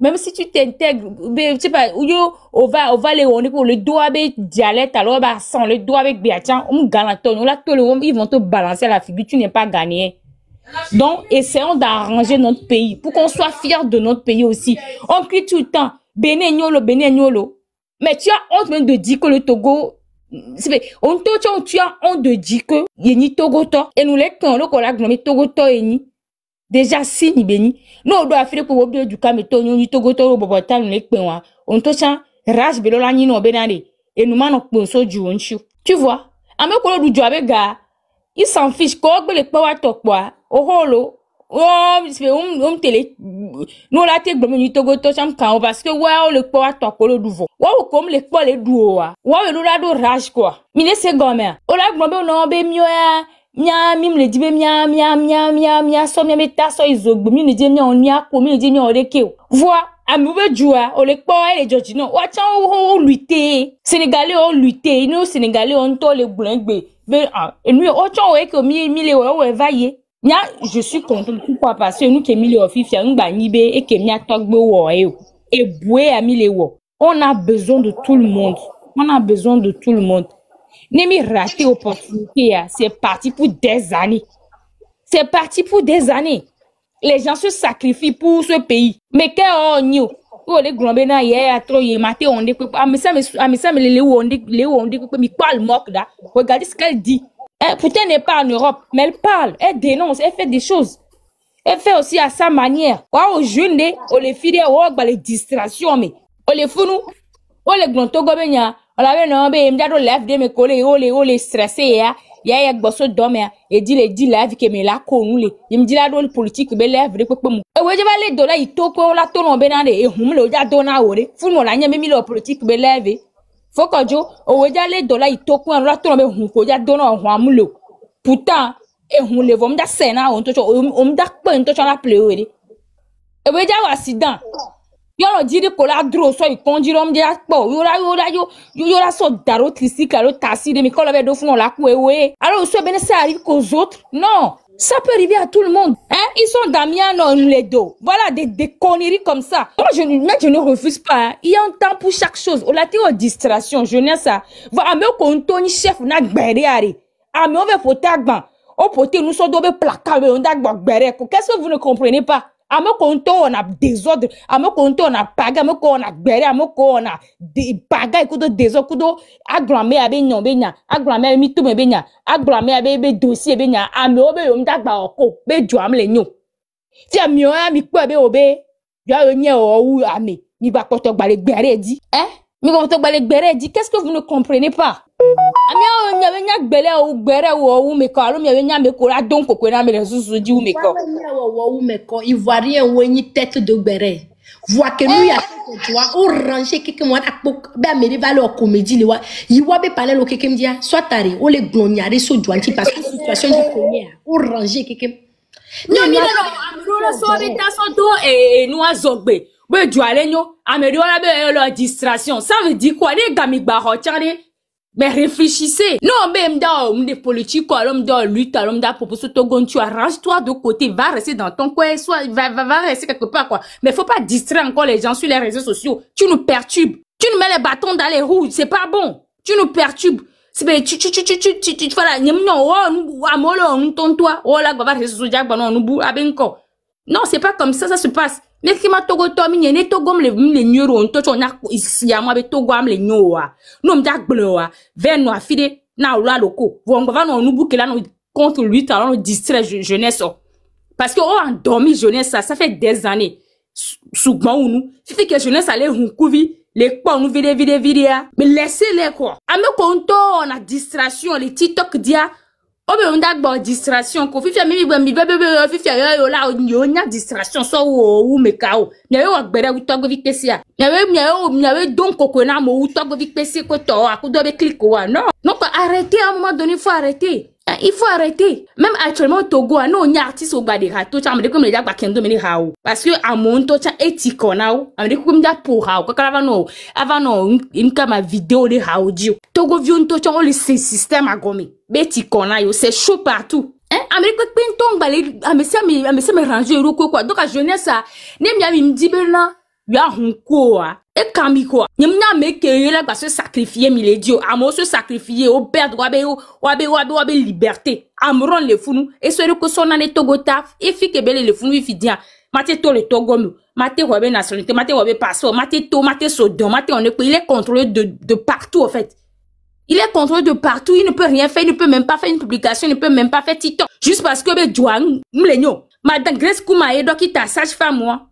même si tu t'intègres, tu sais pas, on va les on pour le doigt avec dialecte, alors, bah, sans le doigt avec Biatian, on gagne ton, là, tout le monde, ils vont te balancer la figure, tu n'es pas gagné. Donc, essayons d'arranger notre pays, pour qu'on soit fiers de notre pays aussi. On crie tout le temps, Benenyolo. Mais tu as honte même de dire que le Togo, tu as honte de dire que, yeni Togo to, et nous les quand, le collègue, mais Togo to, yeni. Déjà, si ni béni. Nous, on doit faire pour oublier du caméto, nous, Togo, Togo, Bobota, nous, les péois. On te chante, rage, belola, ni, non, benade. Et nous, manons, ponso, du onchu. Tu vois? À me colo du job, gars. Il s'en fiche, quoi, que les péois, tok, quoi. Oh, holo. Oh, télé. Nous, la tête, ni Togo, to, cham, quand, parce que, ouais, le péois, tok, le douveau. Ouais, comme les péois, les douois. Ouais, nous, la do rage, quoi. Mine, c'est gomme. Oh, la, glombe, non, be, mieux, mia mi me dit mia so mia meta so izogbo mi ne je mi on mia ko mi ne je mi on reke o vois amube jua o le po ele joji no wa chan o lutter sénégalais o lutter nous sénégalais on to le glengbe be et nous o chan o e ko mi le o vailler nya je suis content pourquoi parce que nous ke mi le ofifia ngba ni be e ke mi atogbo wo e boué a mi le wo on a besoin de tout le monde Nemi raté opportunité, c'est parti pour des années. Les gens se sacrifient pour ce pays. Mais qu'est-ce qu'on oh les grands bénin hier trop y maté on dit amisa mais les on dit mais parle moque là. Regardez ce qu'elle dit. Putain n'est pas en Europe, mais elle parle, elle dénonce, elle fait des choses. Elle fait aussi à sa manière. Au jeune on les filles les distractions mais on les fous nous. On les grands togo bénin on avait non mais m'dado lève de me coller o les stressé ya gboso dome et dit la vie que me la konule il me dit la dole politique be lève de pepe mu e weje ba le dola itoko la to no be na de e hum le ja do na ore fu mo la nya me mi le politique be lève fokojo o weje le dola itoko la to no be hum ko ja do na ho amulo pourtant e hum le vom da sena on to o mda pe on to la pleure e weje wa accident Y'en dit que la dro so ikonjirom dia po yo la so daro tricycle alo tassi de mi kola be do fun la ku ewe alors so ben ça arrive qu'aux autres non ça peut arriver à tout le monde hein ils sont Damien non les dos voilà des conneries comme ça moi je ne refuse pas hein. Il y a un temps pour chaque chose on la théorie distraction je n'ai ça va me kontoni chef na gbere ari ame on veut potagban o poté nous so do be placard on da gbere qu'est-ce que vous ne comprenez pas à me compter on a désordre à me compter on a pagaille à me compter on a gbere à me compter on a pagaille kudo désordre kudo agramé abe nyon be nya agramé mi to me be nya agramé abe be dossier be nya ame obe yo mdagba oko be jo am le nyon ti ami o mi po be obe yo nye o wu ame mi ba poto gba le gbere di mi ba poto gba le gbere di qu'est-ce que vous ne comprenez pas ami o nya gbele o gbere wo me ko alo mi nya me ko la don kokwe na me le susu di me ko ivoirien ou une tête de gbere vois que nous y a tu vois on ranger quelque moi ba me va le comédie le wa yi wa be parler le quelque me dia soit tari o le gloniare so duanti parce que situation du premier on ranger quelque non amiro so be ta so do et nous azogbe be duale nyo amiro la be leur distraction ça veut dire quoi les gami gba ho tiare. Mais réfléchissez. Non, mais m'da des politiques, l'homme da lutte, l'homme da propose Togo, tu arrange-toi de côté, va rester dans ton coin, soit va rester quelque part quoi. Mais faut pas distraire encore les gens sur les réseaux sociaux. Tu nous perturbes. Tu nous mets les bâtons dans les roues, c'est pas bon. Tu nous perturbes. C'est ben tu voilà, nous amolo nous ton toi. Oh là va réseaux sociaux ba nous bou abenko. Non, c'est pas comme ça se passe. Mais qui m'a Togo to mi ne Togo me le nyoro on to na ici à moi be Togo am le nyoa. No mda gbloa, ve no afide na ola loko. Wo ngba no nu buke la no contre lui, talent distrait jeunesse. Parce que on endormi jeunesse, ça fait des années. Souvent, nous, fait que jeunesse allait les quoi, nous vidéo, mais laissez-les quoi. À me compte, on a distraction, les TikTok dia. Oh, mais on a une distraction. Quand fifi mi fifi là on a distraction so ou me kao. Nyawe wa gbere u togo vite sia. Nyawe donc kokona mo u togo vite sia ko to a ku do be click wa. Non. Non, arrêtez à un moment donné, il faut arrêter. Il faut arrêter. Même actuellement au Togo, non, on y a artiste au bas des râteaux, ça me dit comme les gars bakendo meni hao. Parce que à mon to ça éthique on a, on me dit comme ça pour hao. Quand avant non, une ma vidéo de hao dio. Togo vion to ça on le système à gommer. Éthique on a yo, c'est chaud partout. Hein, Amérique pinton balé, me ranger roko quoi. Donc à jeunesse ça, nem ya mi dit bena, ya hunko a. Et kamiko, nyamna meke yela ba se sacrifier miledio, amo se sacrifier au perdre wabe liberté. Amron le funu et ce que son ane togota et fi ke bele le funu fi dia. Mate to le togo mu, mate wabe nationalité, mate wabe passeport, mate to, mate sodon, mate on est il est contrôlé de partout en fait. Il est contrôlé de partout, il ne peut rien faire, il ne peut même pas faire une publication, il ne peut même pas faire TikTok. Juste parce que be douane, mlenyo. Madame Grace Koumae dokita sage-femme moi.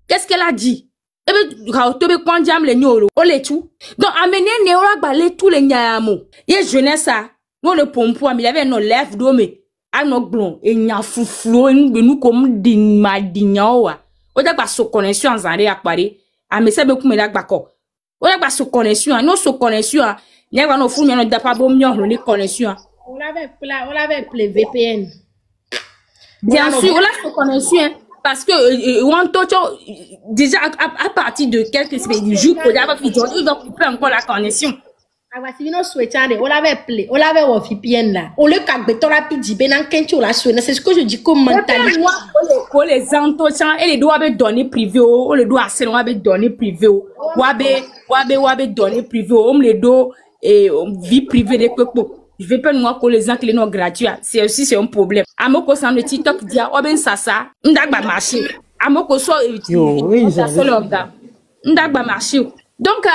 Qu'est-ce qu'elle a dit? Eh ben, tobe kwanjam le nyoro, o le tout. Donc, amener neora balé tous les nyamo. Ye jeunesse ça, non le pompo, mais il y avait nos lèvres d'homme, à nos blonds, et nya fouflo, et nous comme din madinyawa. O da ba so connexion en zare akpare, a me sebe kume da bako. O da ba so connexion, non so connexion, n'y a pas no fou, n'y a pas pas bon mion, ni connexion. On l'avait appelé VPN. Bien sûr, on l'a so connexion. Parce que déjà à partir de quelques jours, il va couper encore la connexion. On l'avait appelé, on l'avait au VPN là. On le cabéton rapide, c'est ce que je dis comme mentalité. Pour les entretiens, et les doigts donner privé, on les doit assez loin donner privé, wabe donner privé, on les doit vie privée des peuples. Je vais pas nous que les gens qui sont gratuits. C'est aussi un problème. Amoko sans le TikTok dia oben sasa ndagba marché. Amoko so ndagba marché. Donc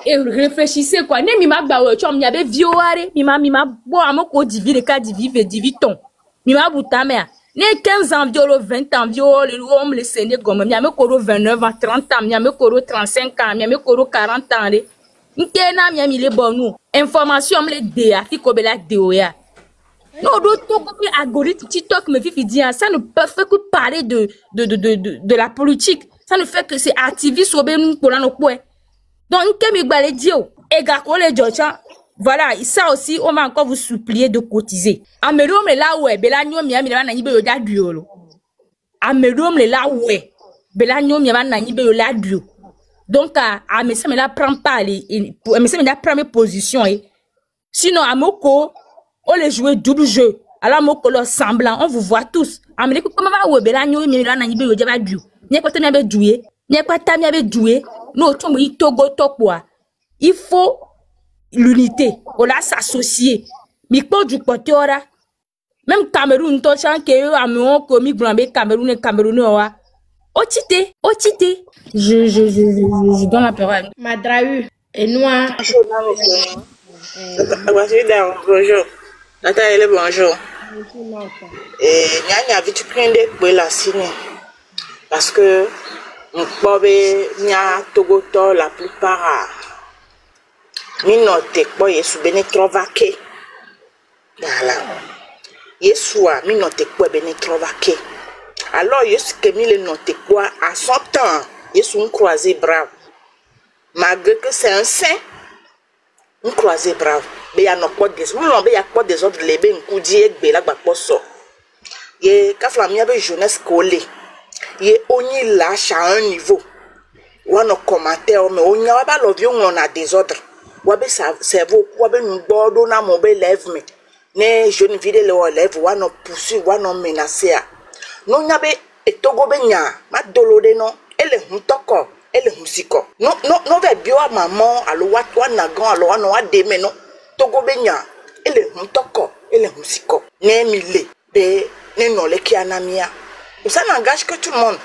réfléchissez quoi. Ne mi ma ba wo chom nyabe vioare mi ma bo amoko divi le cas divi ton. Mi ma butame. Ne 15 ans violo 20 ans violo homme le séné gomme mi ameko 29 ans 30 ans mi ameko 35 ans mi ameko 40 ans. Nkena miami le bonu information me le déa fi ko bela déoya no do to ko algorithme TikTok me fi dire ça ne peut faire que parler de la politique, ça ne fait que c'est activiste au ben pour la no point. Donc nkemi gbale dio e ga ko le jocha voilà, ça aussi on va encore vous supplier de cotiser amelo me la we bela nyo miami la na yibe yo da duolo amelo me la we bela nyo miami na yibe yo la duo. Donc, à me la prend pas me la première position. Sinon, à Moko, on les jouer double jeu. Alors, Moko, le semblant, on vous voit tous. À me comment va ou bela nyo mi la na yibe yo jaba du. N'y a pas tane be jouer, n'y a pas tane be jouer. Non, tombe yi togo tokwa. Il faut l'unité. On la s'associer. Mi ko du côté ora. Même Cameroun to chan ke yo amon ko mi grambe Cameroun wa. Otite. Je donne la parole. Madrau et noir. Bonjour. Nathalie, bonjour. Et Nyanya vite prendre pour la signe. Parce que Nya Togoto la plupart minote kwa Yesu bene trovake. Voilà. Yesu a minote kwa bene trovake. Alors, Yesu Kemile noté quoi à son temps, Yesu un croisé brave. Malgré que c'est un saint, un croisé brave. Mais il y a nos quoi des autres, il y a quoi des autres, les ben coudis et bela bakoso. Ye kaflamia be jeunesse collé. Ye oni lâche à un niveau. Ou nos commentaires, mais on y a pas l'objet on a des ordres. Ou be cerveau, ou be nous bordeaux na mon be lève mais. Ne jeune vide le lève, ou nos poursuivre, ou nos menacer. Non nyabe etogo benya ma dolode no ele huntoko ele husiko no ve bio maman alo wa na gan alo wa no wa de me no togo benya ele huntoko ele husiko ne mile be ne no le ki anamia ça n'engage que tout le monde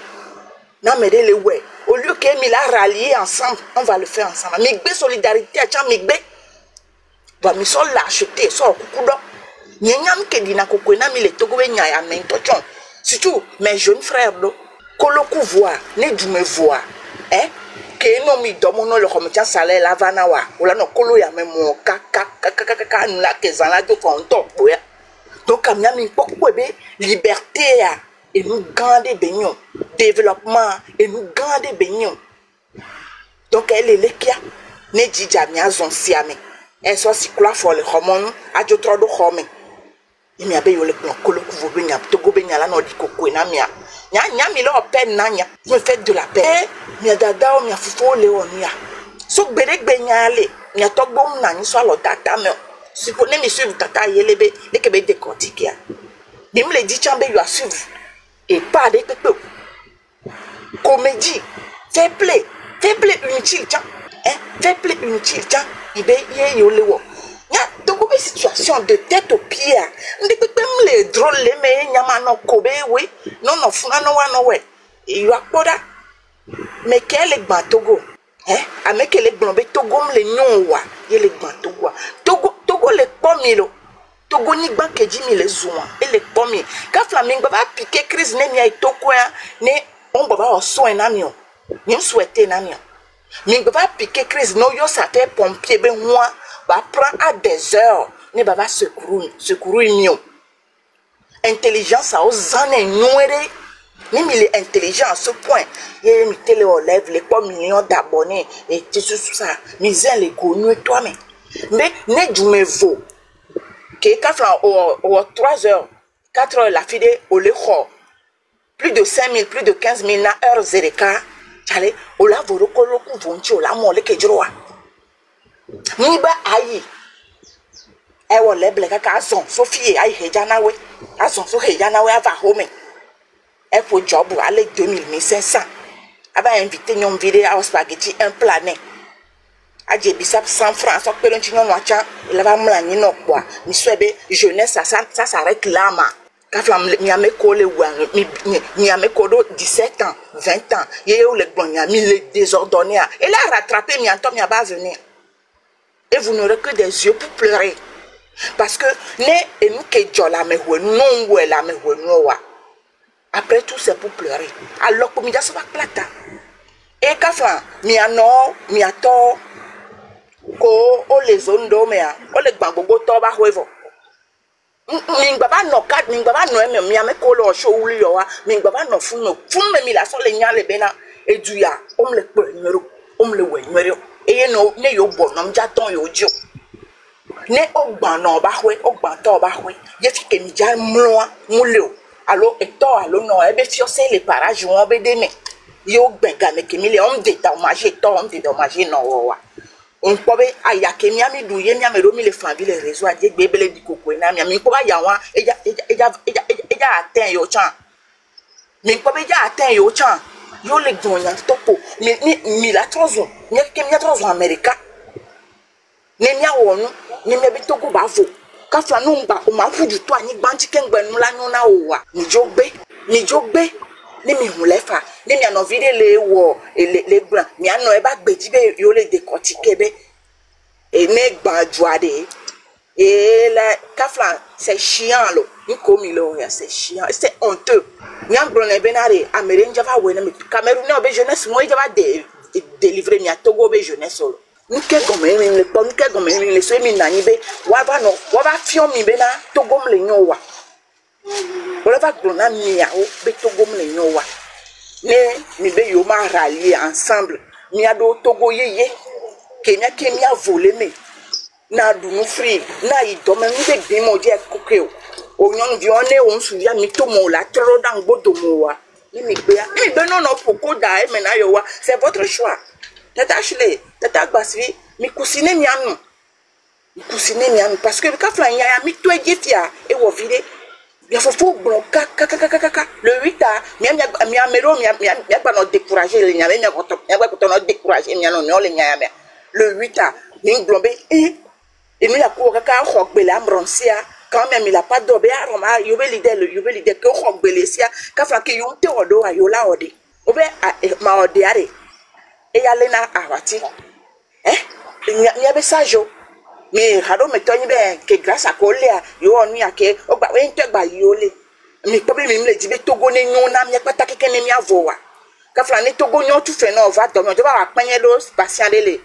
na me le ouais au lieu que mi la rallier ensemble on va le faire ensemble migbe solidarité a cha migbe va mi so la acheter so kukudo Nyam ke dina koko na mi le togo be nya ya men tochon. Surtout mes jeunes frères do. Kolo ku voix, ne du me voix. Que no mi domo no le komitia sale la vana wa. Ola no kolo ya me mo ka nula ke zana do konto boya. Donc amia mi pokwe be liberté ya et nous garder benyon. Développement et nous garder benyon. Donc elle est le kia ne dija mi azon siame. Elle soit si quoi for le homon a jo trodo home. Imi abe yo le kolo ku vo be nya togo be nya la no di koko na mia. Nya mi lo peine na nya. Je fais de la paix. Mi dada o mi afufo le onia. So gbe nya le. Mi togbo na ni so lo tata me. Si vous ne suivre tata yelebe de ke be décortiquer. Dim le di chambe yo a suivre. Et pas de pepe. Comédie, fair play inutile tiens. Fair play inutile tiens. Ibe ye yo le wo. Nya togo be situation de tête aux pieds. Ndi pepe le drôle le me nyama no kobe we. Non funa no wa no we. Yo akpoda. Mais quel est ban Togo? Avec les blondes Togo le nyon wa. Ye le ban Togo. Togo le pomilo. Togo ni ban ke jimi le zouma. Et le pomi. Quand Flamingo va piquer crise ne nya Togo ne on va au soin namio. Ni souhaiter namio. Mingo va piquer crise no yo sa fait pompier ben moi va prendre à des heures. Ne va secourir mio. Intelligence a aux années nouere. Même il est intelligent à ce point. Il a mis télé aux lèvres, les 3 millions d'abonnés, et tout ça. Misère les connus, toi-même. Mais, ne du me vaut. Que quand 3 heures, 4 heures, la fille au l'écho, plus de 5 000, plus de 15 000 na heure zéreka, chale, au la voro koloku vonchi, au la mole ke droit. Miba ayi. Ewo leble kaka azon, Sophie ayi hejanawe. Azon so hejanawe ava home. Elle pour job aller 2500. Elle va inviter une vidéo à spaghetti un planet. A j'ai bisap 100 francs. Ça peut être un noacha. Il va me l'amener non quoi. Mi souhaite jeunesse ça s'arrête là ma. Quand flam mi a me collé ou mi a me kodo 17 ans, 20 ans. Yé ou le bon mi a mis les désordonnés. Elle a rattrapé mi antom mi a pas venir. Et vous n'aurez que des yeux pour pleurer. Parce que ne et nous que jola me ou non ou la me ou wa. Après tout, c'est pour pleurer. Alors, comme il y a ce plata. Et quand mi a non, mi a tort, ko o les zones d'omea, o les bangogo toba huevo. Mingbaba no kat, mingbaba no eme, mi a me kolo show uli yoa, mingbaba no fume mi la sole nyale bena, et du ya, le pe numéro, le we numéro. Et no, ne yo bon, nom jaton yo dio. Ne ogban no ba hue, ogban to ba hue. Ye fi ke mi ja mloa, muleo. Alors, et toi, alors, non, elle veut fiosser les parages, on va donner. Yo, ben, gamme, qui m'il est homme dédommagé, toi, homme dédommagé, non, on peut aïe, qui m'a mis douillé, m'a mis les familles, les réseaux, à dire, bébé, du coco, n'a mis quoi, yawa, et atteint yo chan. Mais quoi, atteint yo chan. Yo, les gouvernements, topo, mais ni la troisième, ni qui m'a troisième américain. Ni m'a wonu, ni m'a bito go bavo. Quand tu as nous, on m'a foutu toi, ni banti kengben nous la nona oua. Ni jogbe, ni mi hulefa, ni mi ano vide les wo et les blancs. Mi ano eba gbejibe yo le décortiquer be. Et ne gbanjouade. Et la kafla, c'est chiant lo. Ni komi lo, c'est chiant, c'est honteux. Ni an blonde benare, Américain java wena mi Cameroun obe jeunesse moi java délivrer mi a Togo be jeunesse solo. Nke gome le pom nke gome le so mi nani be wa ba fion mi be na Togo le nyowa wala ba glona mi ya o be Togo le nyowa ne mi be yo ma rallier ensemble mi ado Togo yeye kenya ke mi a volé me na dunu free na ido me mi be bi mo je kokeo o nyon vi on e on su ya mi to mo la tro dan godo mo wa ni mi be no poko da e me na yo wa c'est votre choix. Tata Ashley, tata Gbasvi, mi kusine mianu. Parce que quand flan ya mi to ejefia e wo vide. Il faut bon le 8 a mi amero mi pas no décourager le nyame mi ko no décourager mi no le nyame. Le 8 a mi glombe et nous la ko ka khogbe la mronsia quand même il a pas d'obé aroma yo be leader ko khogbe le sia ka flan ke yo te odo ayola ode. Obe ma ode are. Et y a l'ena awati. N'y a pas ça, jo. Mais hado me toni be que grâce à Colia, yo on y a que o ba wen te ba yole. Mi problème me dit be Togo ne nyon na mi pata ke ne mi avowa. Ka fla ne Togo nyon tu fais no va do me va apenye do patient de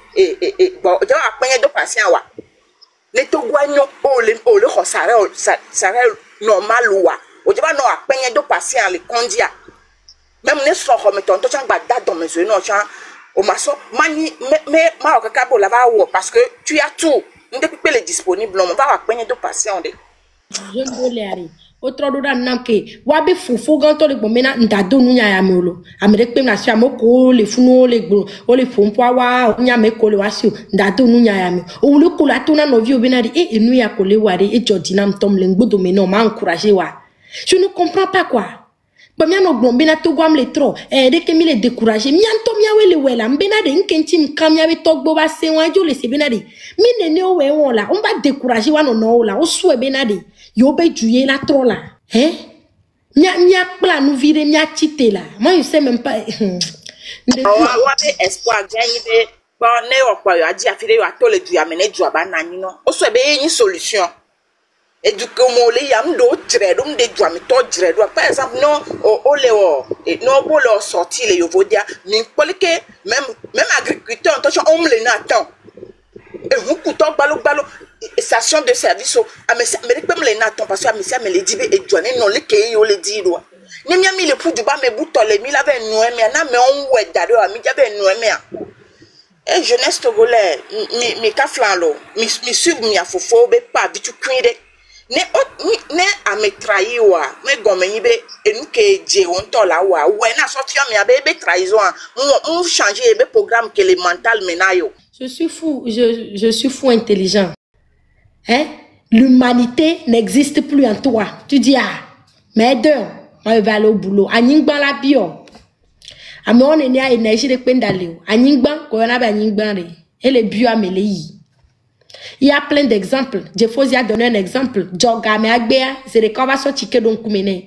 bon do apenye do patient wa. Ne Togo nyon o le ko sare normal wa. O je ba no apenye do patient le kondia. Même ne so ko me ton to chan ba da do me zo no chan o maso mani me ma o kaka bo la va wo parce que tu as tout. Depuis que les disponibles, on va apprendre de patients. Je ne veux aller. Autre chose dans que wabi fufu ganto le bomena ndado nunya ya molo. Amerique na sia moko le funo le gro o le fompoa wa nya me ko le wasio ndado nunya ya me. O le ko la tona no vi obena di e nu ya ko le ware e jodina mtom le ngbodo me no ma encourager wa. Je ne comprends pas quoi. Bamia no blombena to gwam le tro de ke mi le décourager mi anto mi awele wela mbena de nkenti mkamia we togbo ba se wan jo le se bena de mi nene o we won la on ba décourager wa no la o so e bena de yo be juye la tro la mia plan nous virer mia chité là moi je sais même pas wa be espoir gagner be ba ne o kwa ya ji afire wa to le du amene du abana ni no o so e be yin solution. Et du coup, il y a par exemple, non, non, pour leur sortir les yovodia, même agriculteur, on me les attend. Et vous coûtez balo, station de service, mais comme les attend, parce que me les dit, et Johnny, non, les pays, on les dit, ni mi ami le pou du bas, mes boutons, les mille avec nous, mais on ouait d'ailleurs, mi j'avais nous, et jeunesse togolais, mi kaflalo, mi sub mi afofo, be pas, bitu cuire. Ne a me trahi wa me gomeni be enu ke je onto la wa na so fia me be trahison on changer be programme que les mental menayo. Je suis fou intelligent. L'humanité n'existe plus en toi. Tu dis mais deux, on va aller au boulot. Aningban la bio. Ame on est né à énergie de pendaleo. Aningban ko na ba aningban re. Et le bio ameleyi. Il y a plein d'exemples. Jeffosi a donné un exemple. Djoga me agbea, c'est des conversations tike donc kumene.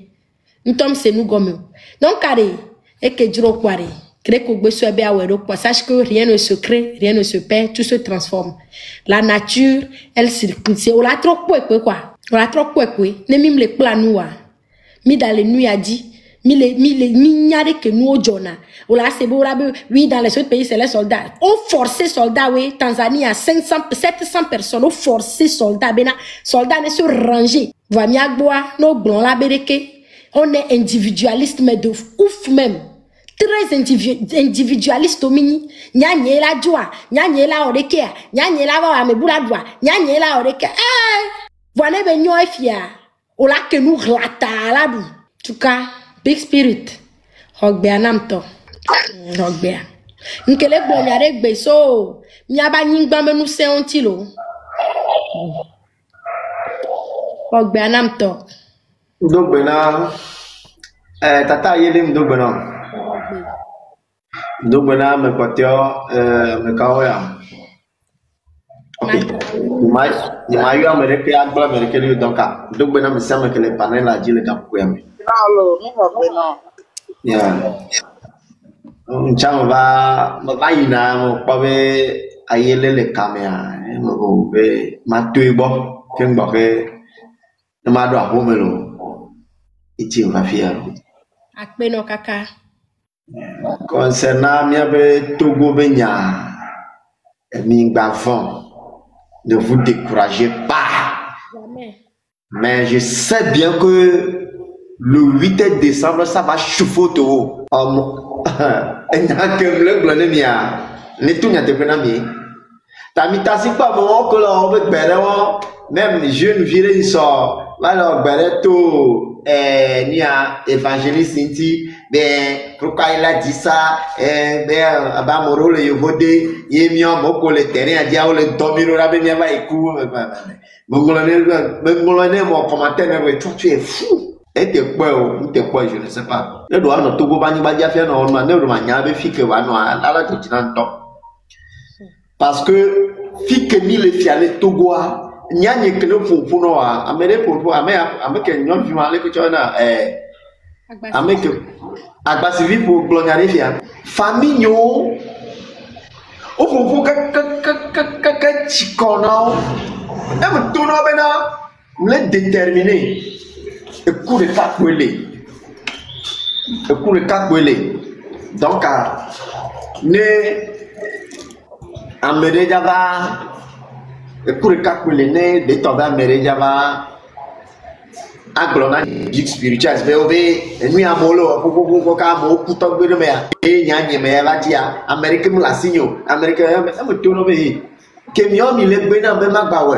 Nous sommes c'est nous gomme. Donc carré et que djuro kware. Crée que gbe so be awero kwa. Sache que rien ne se crée, rien ne se perd, tout se transforme. La nature, elle circule. C'est on la trop quoi. On la trop quoi. Ne mim le planoua. Mi dans les nuits a dit mi nyare que nous au jona. Ola c'est beau oui dans les autres pays c'est les soldats. On forcé soldats oui Tanzanie à 700 personnes on forcé soldats bena soldats ne se ranger. Va miagboa no blon la bereke. On est individualiste mais de ouf même. Très individualiste au mini. Nyanye la joie, nyanye la oreke, nyanye la va me bula doa, nyanye la oreke. Voilà ben nyo efia. Ola que nous glata la du. En tout cas Big Spirit, Hogbea Namto, Hogbea. Nkele blonyare gbe so, miaba nyingba menu se ontilo. Hogbea Namto. Dogbena, tata yele mdogbena. Dogbena me kwatio, me kaoya. Ok. Ni mayu Amerike agba Amerike li donka. Dogbena me sama que le panel la jile kapuyame. Yeah. Chang va ina mo pabe ayele le kamera mo be matuibo kengbo ke ma do ahomelo iti va fiero Akpeno kaka concernant mia be Togo benya mi gbanfon ne vous découragez pas. Jamais. Mais je sais bien que le 8 décembre, ça va chauffer tout. Même les jeunes virés, ils sont là, tout évangéliste, ben, pourquoi il a dit ça, ben, Abamoro, le Yovodé, il est mis en mot le terrain, il a dit, le domino, la bien, va écouter. Mon commentaire, tu es fou. Et t'es quoi, je ne sais pas. Le doigt, notre Togo, Bani, Badia, fait non, on ne m'a pas fait que là, tu t'en temps. Parce que, fi que ni le fiale Togo, n'y a ni que le pour nous, amène pour avec un nom qui m'a que tu as, avec Agbasivi pour glorifier. Famille, au fond que chicono et me tourne bena me déterminé et coup de capoeler donc ne amere java et coup de capoeler ne de tomber amere java aglona gigue spirituel BOB et nous amolo pour ka mo kuto gbe me e nya nye me la dia America mu la sinyo America e mo tono be ke mi o mi le gbe na be ma gba we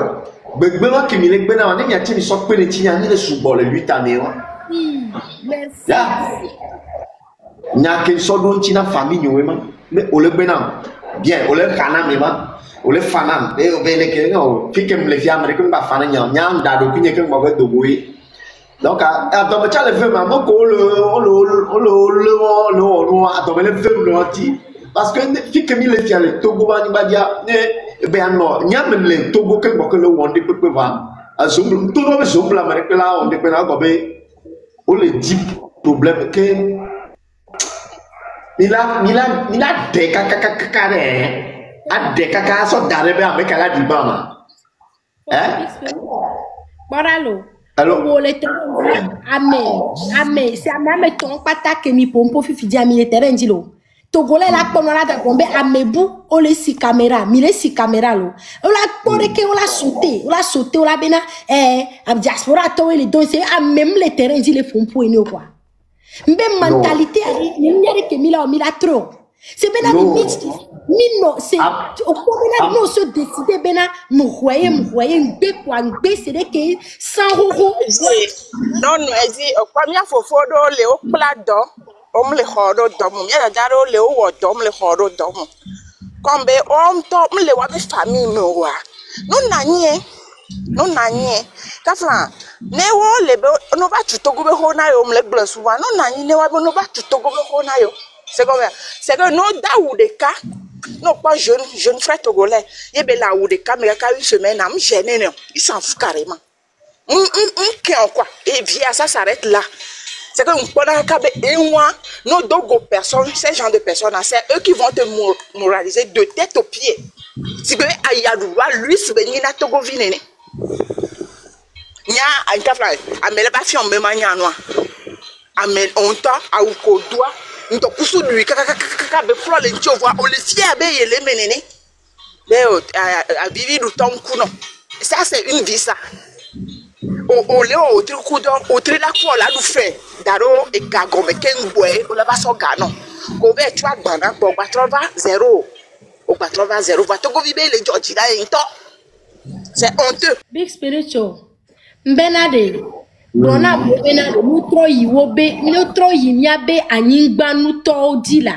gbegbe wa ke mi le gbe na wa ni mi ati mi so pe le ti nya ni le subo le 8 années wa merci ya nya ke so do nti na famille we ma me o le gbe na bien o le kana me ma o le fana be o be le ke no fi ke mi le fi America ba fana nya nda do pinye ke mo be do boy. Donc, attends, tu as le film, parce que si tu le fais, le Togo va dire, ben non, il y a même le Togo qui va le monde peut voir. Tout le monde semble Amérique là, on dépend à gober. On le dit problème que il a des caca a des caca sont d'arriver avec la dibama. Hein? Boralo. Alors, Amen. C'est Amen ton pata que mi pompo fi dia mi le terrain di lo. Togolais la kono la da gombe amebu o le si caméra, mi le si caméra lo. O la pore ke o la sauter, o la bena am diaspora to le don c'est même le terrain di le pompo eno quoi. Mbe mentalité ni nyere ke mi la trop. C'est bena mi non, c'est au combien nous se décider bena nous voyez deux points B c'est que 100 euros. Non, elle dit combien faut faire le au plat d'eau, on me le horo d'homme, il y a d'aro le au d'homme le horo d'homme. Comme on top me le wa famille me wa. Non nanye. Kafla ne wo le no ba tutogo be ho na yo me le bless wa. Non nanye ne wa no ba tutogo be ho na yo. C'est comme c'est que non da ou de cas non pas jeune frère togolais il be là ou de cas mais une semaine am gêné non il s'en fout carrément quoi et bien ça s'arrête là c'est que on peut caber un mois non dogo personnes ces gens de personnes c'est eux qui vont te moraliser de tête aux pieds si que ayadouba lui souvenir na togo vinene nya en cas là amel ba fi on me mania noir amel on ta a ou ko doit nto kusu lui kaka be flo le nti ovoa o le fia be yele menene le a vivi du temps kuno ça c'est une vie ça o le o tri kudo o tri la ko la du fe daro e gago me kengwe o la ba so ga no ko be tu agbana gbo gba trova 0 o gba trova 0 va to go vibe le George la nto c'est honteux big spiritual mbenade Dona bena nutro yi miabe anyingba nuto dila.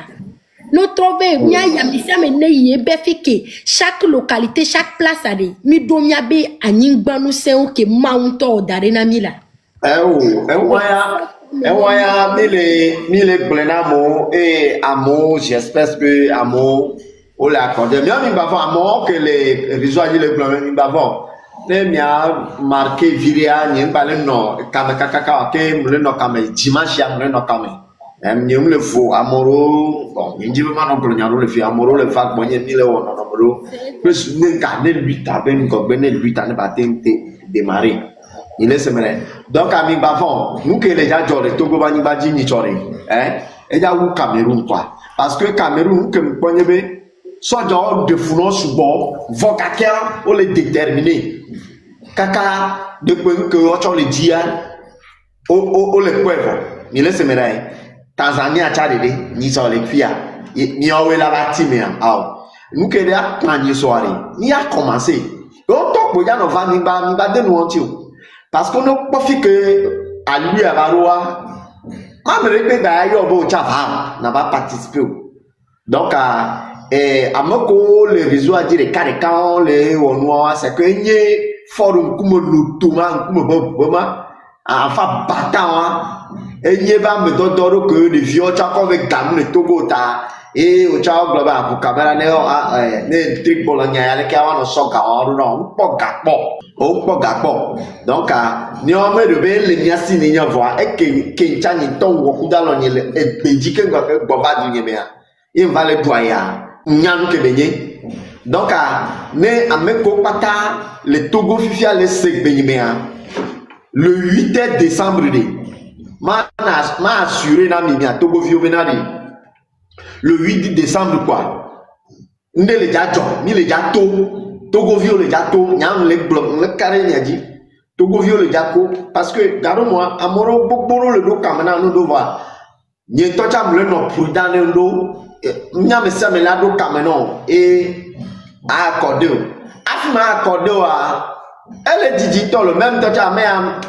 Notre be miaya misame ne yebe fike chaque localité chaque place ade mi do miabe anyingba nu se o ke maunto darena mila. Waya mille blenamo et amour j'espère que amour on l'a accordé bien mi bavon amour que les réseaux les blancs mi bavon ne mia marqué viria ni balé no kaka ke mle no kame dimanche ya mle no kame ni mle fo amoro bon ni jibe ma no glonyaro le fi amoro le fa bonye ni le wono no moro plus ne ka ne 8 ta ben ko ben ne 8 ta ne ba tente démarrer il est semaine donc ami bavon nous que les gens jore Togo ba ni ba ji ni jore e ja wu Cameroun quoi parce que Cameroun que bonye be soit genre de founon subo vocateur on les déterminer kaka de que on les dia o le pueblo ni le semerai Tanzania chadede ni so le fia ni owe la batimia nous que là plan soirée ni a commencé donc to ya no va ni ba de nous antio parce qu'on n'a pas fait que à lui à Baroa même répéter d'ailleurs bon chava n'a pas participé donc amoko le réseau a dit les caracans les onoa c'est que ni forum comme l'outouma comme boma enfin batawa et ni va me dodoro que les vieux chako avec gamu le Togo ta et au chao global pour caméra ne trick bologna ale ka wa no soka oru no po gapo donc ni o me de be le nyasi ni nya voa e ke chani ton wo kudalo ni le e bejike ngwa ke boba du nyemea il va le doya nyanu ke benye Donc, ne ameko pata le Togo fifia le sek benyimea. Le 8 décembre, ma assuré na mimia Togo vio benadi. Le 8 décembre quoi. Nde le jajo, ni le jato. Togo vio le jato, nyam le blok, le carré nyadi. Togo vio le jato parce que garo moi amoro bokboro le do kamena no do va. Ni tocha mle no prudent le do. Nyam se me la do kamena et a accordé. Afima accordé a elle est digital même tocha me am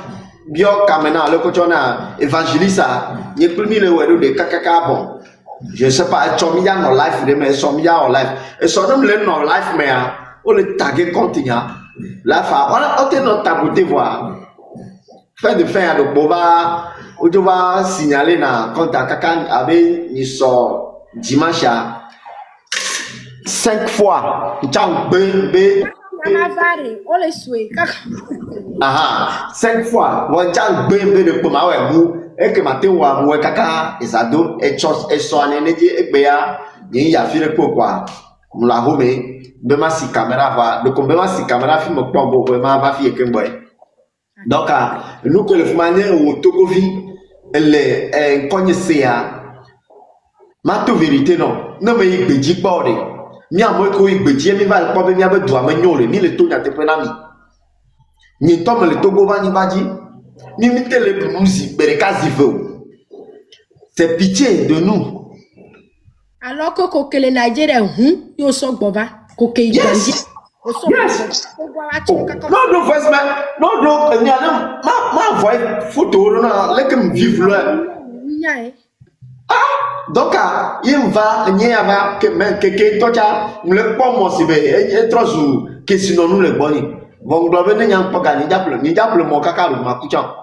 bio kamena le kochona évangéliste ni primi le wedo de kakaka bon. Je sais pas chomia no life de mais chomia en life. Et so dem le no life mais on le taguer continua. La fa on te no taboté voir. Fait de fin de bova ou tu vas signaler na compte kaka avec ni so dimanche 5 fois. Ciao be on les souhaite. Aha, 5 fois. Bon ciao be de poma ouais bou et que matin wa mo kaka ezado e chos e so aneneji egbe ya ni ya fire quoi. La home be ma si caméra va de comme be ma si caméra film quoi bon vraiment va fi que boy. Donc nous que le manière au Togovi elle connaissait ma to vérité non non mais il beji porde mi amo ko igbeji mi va ko be mi abe do amenyo ni le to nya te penami ni to me le Togo ba ni baji ni mi tele musique bereka zivo. C'est pitié de nous. Alors que kokele Nigeria yo so gboba koke igbanji. Yes. Non, non, non, non, ma voix photo, non, laissez-moi vivre là. Ah, donc, il va, il y a que toi, le pas moi, c'est trop sous, que sinon nous les bonnes. Bon, vous avez n'ayant pas gagné, ni d'appeler mon caca, ma couchant.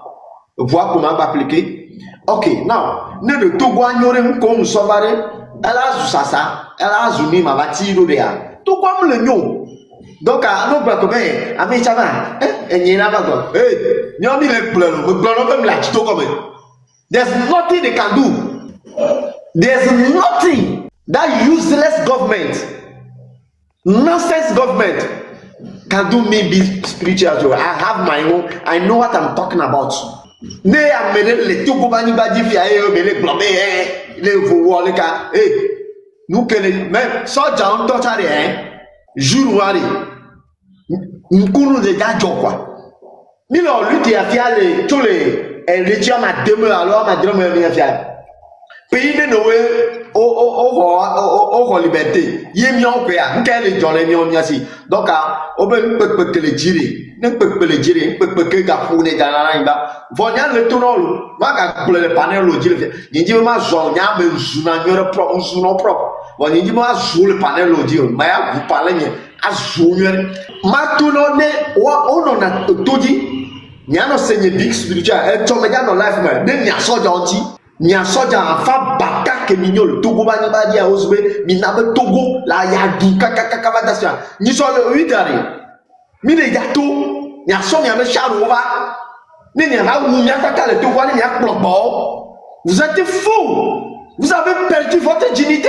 Voir comment appliquer. Ok, now, ne de tout guagnorer comme sauvare, elle a ça, elle a zoomé ma bâtire de là. Tout comme le gnon. Donc, nous bloquons bien. Ami Chama, n'y a pas de. Eh, n'y a pas de plan. Le plan même là, tu comme. There's nothing they can do. There's nothing that useless government, nonsense government can do me be spiritual. I have my own. I know what I'm talking about. Ne amène les tout bani badi fi aye obele blomé les vous les cas. Eh, nous que même ça j'en t'entends rien. Jour wari. Nkunu de jajo quoi. Ni lo lutte à fiale tous les religions ma demeure alors ma demeure bien fiale. Pays de Noé au liberté. Yemi on peut ya nkele jolé ni on yasi. Donc o ben peut le jiri, ne peut le jiri, peut que gafu ne dana imba. Vonya le tournon, ma ka le panel lo jiri. Ni ma zo nya be zuna nyore pro zuno pro. Bon ni ma zo le panel lo jiri, ma ya vous parler ni azunyer. Ma tournon ne on a tout dit. Nyano senye big spiritual e to meja no life man de nya soja onti nya soja afa baka ke minyo le Togo ba ni ba dia osbe mi na be Togo la ya du kaka ba dasha ni so le 8 ari mi de ya to nya so nya me sharu ba ni nya ha wu nya kaka le Togo ni nya plombo. Vous êtes fous, vous avez perdu votre dignité.